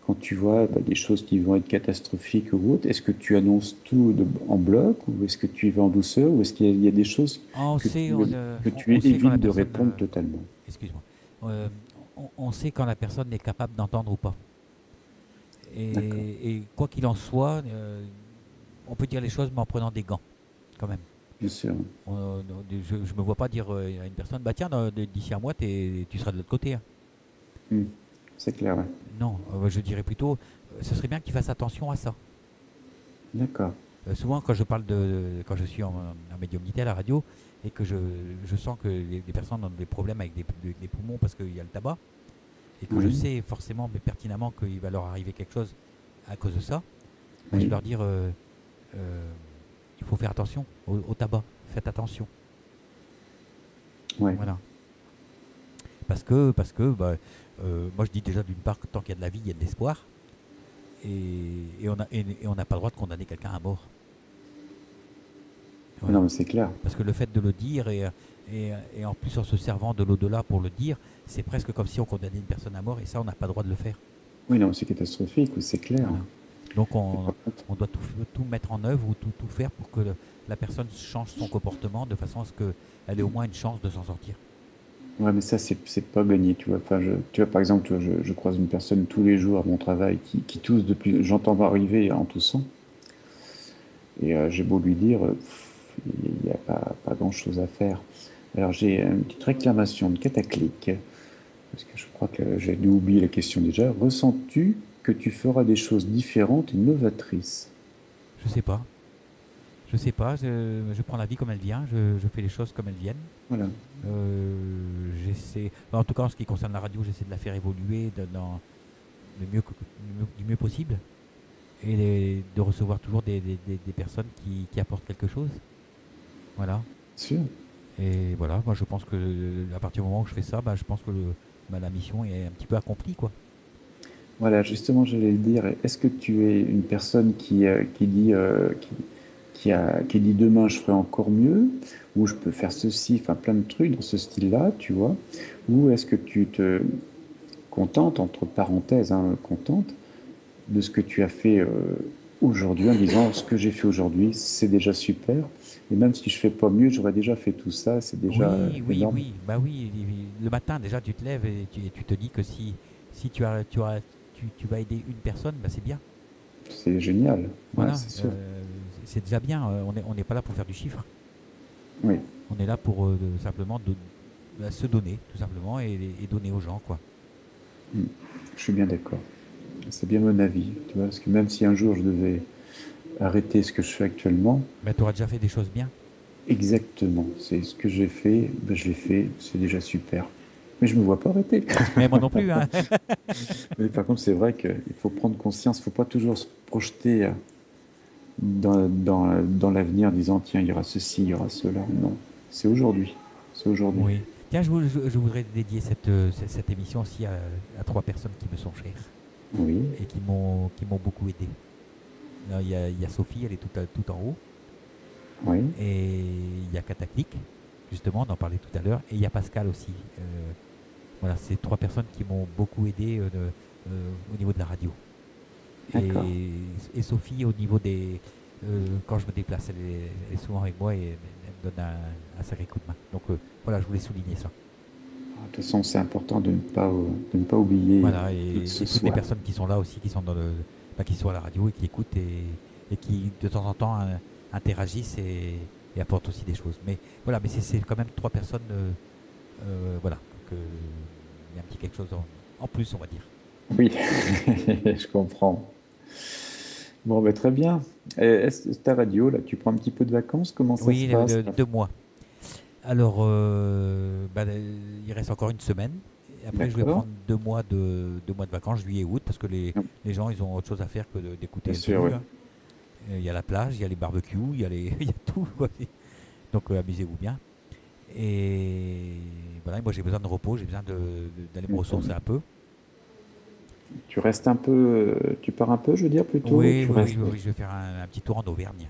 quand tu vois des choses qui vont être catastrophiques ou autres? Est-ce que tu annonces tout en bloc, ou est-ce que tu y vas en douceur, ou est-ce qu'il y a des choses on que sait, que tu on sait quand la évites de personne. répondre totalement? Excuse-moi. Euh, on sait quand la personne est capable d'entendre ou pas. D'accord, Et quoi qu'il en soit, on peut dire les choses, mais en prenant des gants, quand même. bien sûr. Je ne me vois pas dire à une personne, bah tiens, d'ici un mois, tu seras de l'autre côté. Hein. Hmm, c'est clair, ouais. Non, je dirais plutôt, ce serait bien que tu fasses attention à ça. D'accord. Souvent, quand je parle quand je suis en médiumnité à la radio et que je sens que les personnes ont des problèmes avec les poumons parce qu'il y a le tabac et que je Oui, sais forcément mais pertinemment qu'il va leur arriver quelque chose à cause de ça, bah, je vais oui, leur dire il faut faire attention au tabac. Faites attention. ouais. Voilà. Parce que bah, moi je dis déjà d'une part que tant qu'il y a de la vie, il y a de l'espoir et on n'a pas le droit de condamner quelqu'un à mort. Non, Voilà. mais c'est clair. Parce que le fait de le dire et en plus en se servant de l'au-delà pour le dire, c'est presque comme si on condamnait une personne à mort et ça on n'a pas le droit de le faire. Oui, non, c'est catastrophique, oui, c'est clair. Voilà. Donc Et par contre, on doit tout mettre en œuvre ou tout faire pour que la personne change son comportement de façon à ce qu'elle ait au moins une chance de s'en sortir. ouais, mais ça, c'est pas gagné, tu vois. Enfin, tu vois, par exemple, tu vois, je croise une personne tous les jours à mon travail qui tousse depuis. J'entends arriver en toussant. Et j'ai beau lui dire, il n'y a pas grand-chose à faire. Alors, j'ai une petite réclamation de cataclique, parce que je crois que j'ai dû oublier la question déjà. Ressens-tu que tu feras des choses différentes et novatrices? Je sais pas. Je sais pas. Je prends la vie comme elle vient. Je fais les choses comme elles viennent. Voilà. J'essaie. En tout cas, en ce qui concerne la radio, j'essaie de la faire évoluer du mieux possible et de recevoir toujours des personnes qui apportent quelque chose. Voilà. Sûr. Et voilà, moi je pense que à partir du moment où je fais ça, bah, je pense que la mission est un petit peu accomplie, quoi. Voilà, justement, j'allais le dire. Est-ce que tu es une personne qui dit, qui dit demain je ferai encore mieux, ou je peux faire ceci, enfin plein de trucs dans ce style-là, tu vois? Ou est-ce que tu te contentes, entre parenthèses, hein, contente, de ce que tu as fait aujourd'hui, en disant ce que j'ai fait aujourd'hui, c'est déjà super, et même si je fais pas mieux, j'aurais déjà fait tout ça, c'est déjà Oui, oui, énorme. oui, bah oui. Le matin déjà, tu te lèves et tu te dis que si tu vas aider une personne, bah c'est bien. C'est génial. Ouais, Voilà, c'est sûr. c'est déjà bien. On n'est pas là pour faire du chiffre. Oui, On est là pour simplement se donner, tout simplement, et donner aux gens, quoi. je suis bien d'accord. C'est bien mon avis, tu vois, parce que même si un jour je devais arrêter ce que je fais actuellement, Mais tu auras déjà fait des choses bien. exactement, c'est ce que j'ai fait, ben, je l'ai fait, c'est déjà super. Mais je me vois pas arrêter. Mais moi non plus, hein. Mais par contre, c'est vrai qu'il faut prendre conscience, il ne faut pas toujours se projeter dans l'avenir en disant tiens, il y aura ceci, il y aura cela. Non, c'est aujourd'hui. C'est aujourd'hui. Oui. Tiens, je voudrais dédier cette émission aussi à trois personnes qui me sont chères Oui, et qui m'ont beaucoup aidé. Là, il y a Sophie, elle est tout en haut. oui, Et il y a Cataclic, justement, on en parlait tout à l'heure. Et il y a Pascal aussi. Voilà, c'est trois personnes qui m'ont beaucoup aidé au niveau de la radio. d'accord. Et Sophie, au niveau des. Quand je me déplace, elle est souvent avec moi et elle me donne un sacré coup de main. Donc voilà, je voulais souligner ça. De toute façon, c'est important de ne pas oublier Voilà, qui que et ce toutes les soit. personnes qui sont là aussi, qui sont qui sont à la radio et qui écoutent et qui de temps en temps interagissent et apportent aussi des choses. Mais voilà, mais c'est quand même trois personnes, voilà, que il y a un petit quelque chose en plus, on va dire. Oui, je comprends. Bon, ben, très bien. Ta radio, là, tu prends un petit peu de vacances, comment ça se Oui, passe? 2 mois. Alors, il reste encore une semaine. Et après, je vais D'accord. prendre 2 mois de vacances, juillet et août, parce que les gens, ils ont autre chose à faire que d'écouter Bien sûr, LPU, oui. hein. Il y a la plage, il y a les barbecues, il y a tout, quoi. Donc, amusez-vous bien. Et voilà, et moi, j'ai besoin de repos, j'ai besoin d'aller me ressourcer un peu. Tu restes un peu, tu pars un peu, je veux dire, plutôt. Oui, Tu oui, oui, restes. oui, oui, je vais faire un petit tour en Auvergne.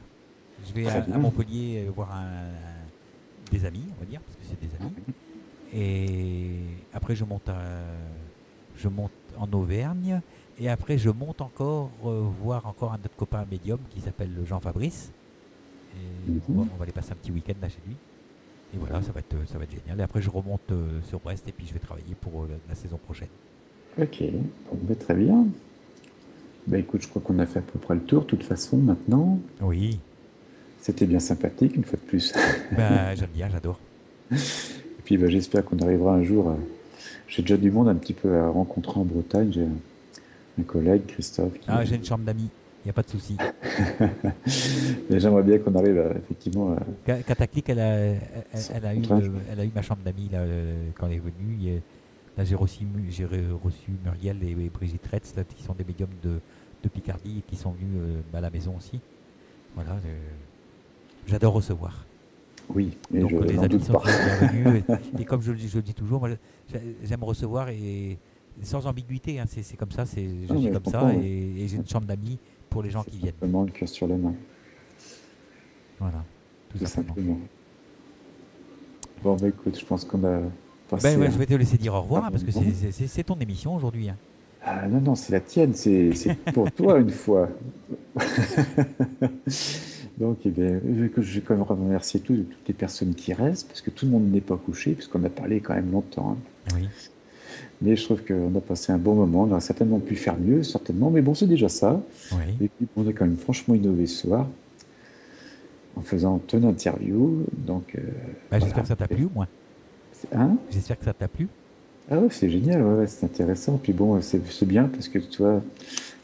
Je vais Très à bien. Montpellier voir des amis, on va dire, parce que c'est des amis. Et après, je monte en Auvergne. Et après, je monte encore voir encore un autre copain médium qui s'appelle Jean Fabrice. Et Mhm. on va aller passer un petit week-end là chez lui. Et voilà, ça va être génial. Et après, je remonte sur Brest et puis je vais travailler pour la saison prochaine. Ok, bon, ben, très bien. Bah écoute, je crois qu'on a fait à peu près le tour, de toute façon, maintenant. Oui, C'était bien sympathique, une fois de plus. ben, j'aime bien, j'adore. Et puis bah, j'espère qu'on arrivera un jour. J'ai déjà du monde un petit peu à rencontrer en Bretagne. J'ai un collègue, Christophe, qui. Ah, j'ai une chambre d'amis, il n'y a pas de souci. Et j'aimerais bien qu'on arrive effectivement à Cataclic, se elle a eu, rencontrer un jour. elle a eu ma chambre d'amis là, quand elle est venue. Là, j'ai reçu Muriel et Brigitte Retz, là, qui sont des médiums de Picardie et qui sont venus à la maison aussi. Voilà, j'adore recevoir. Oui, mais je Donc les n'en amis doute sont pas. toujours bienvenus. Et comme je le dis toujours, moi, j'aime recevoir et sans ambiguïté, hein, c'est comme ça, je Non, suis mais je comme ça comprends, ouais. et j'ai une chambre d'amis pour les gens C'est qui viennent. simplement le cœur sur la main, Voilà, tout tout simplement. simplement. Bon, bah écoute, je pense qu'on a Ben passé ouais, un je vais te laisser dire au revoir, hein, bon parce que moment. c'est ton émission aujourd'hui, hein. Ah non, non, c'est la tienne, c'est pour toi une fois. Donc, eh bien, je vais quand même remercier toutes les personnes qui restent, parce que tout le monde n'est pas couché, puisqu'on a parlé quand même longtemps, hein. Oui, Mais je trouve qu'on a passé un bon moment, on aurait certainement pu faire mieux, certainement, mais bon, c'est déjà ça. oui. Et puis, on a quand même franchement innové ce soir, en faisant ton interview, donc Ben, j'espère voilà. que ça t'a plu au moins. Hein? J'espère que ça t'a plu. Ah ouais, c'est génial, ouais, ouais, c'est intéressant. Puis bon, c'est bien parce que tu vois,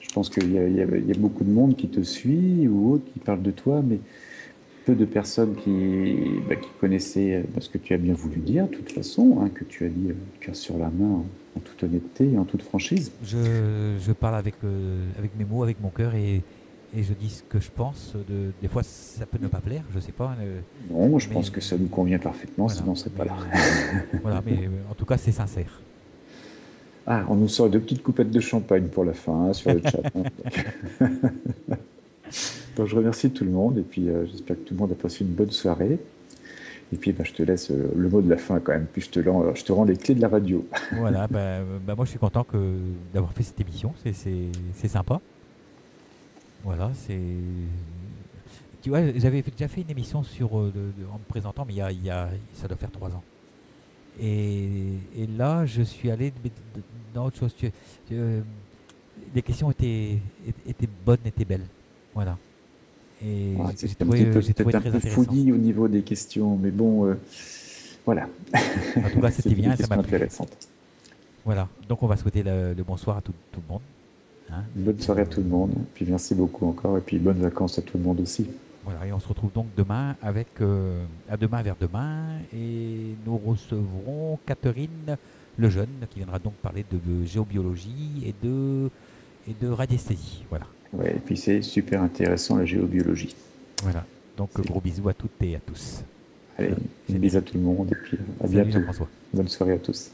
je pense qu'il y a beaucoup de monde qui te suit ou autre qui parle de toi, mais peu de personnes qui connaissaient ce que tu as bien voulu dire, de toute façon, hein, que tu as dit cœur sur la main, en toute honnêteté et en toute franchise. Je parle avec mes mots, avec mon cœur et je dis ce que je pense. Des fois, ça peut ne pas plaire, je sais pas. Non, moi je Mais pense que ça nous convient parfaitement, voilà, sinon on serait pas mais, là. voilà, mais en tout cas, c'est sincère. Ah, on nous sort deux petites coupettes de champagne pour la fin, hein, sur le chat, hein. Donc, je remercie tout le monde et puis j'espère que tout le monde a passé une bonne soirée. Et puis je te laisse le mot de la fin quand même, puis je te rends les clés de la radio. Voilà, moi je suis content d'avoir fait cette émission, c'est sympa. Voilà, Tu vois, j'avais déjà fait une émission en me présentant, mais ça doit faire 3 ans. Et là, je suis allé dans autre chose. les questions étaient bonnes, étaient belles. Voilà. Et Ouais, j'ai c'est un trouvé, petit peu, j'ai trouvé peut-être un très peu intéressant. fouillis au niveau des questions, mais bon, voilà. En tout cas, c'était C'était bien des et ça m'a questions plu. intéressantes. Voilà. Donc, on va souhaiter le bonsoir à tout le monde. Hein. Et Bonne puis, soirée à tout le monde, puis merci beaucoup encore, et puis bonnes vacances à tout le monde aussi. voilà. Et on se retrouve donc demain à demain vers demain. Et nous recevrons Catherine Lejeune qui viendra donc parler de géobiologie et de radiesthésie. Voilà. Ouais, et puis c'est super intéressant la géobiologie. Voilà. Donc, C'est- gros bisous à toutes et à tous. Allez, une Générique. bise à tout le monde, et puis à Salut bientôt. Jean-François. Bonne soirée à tous.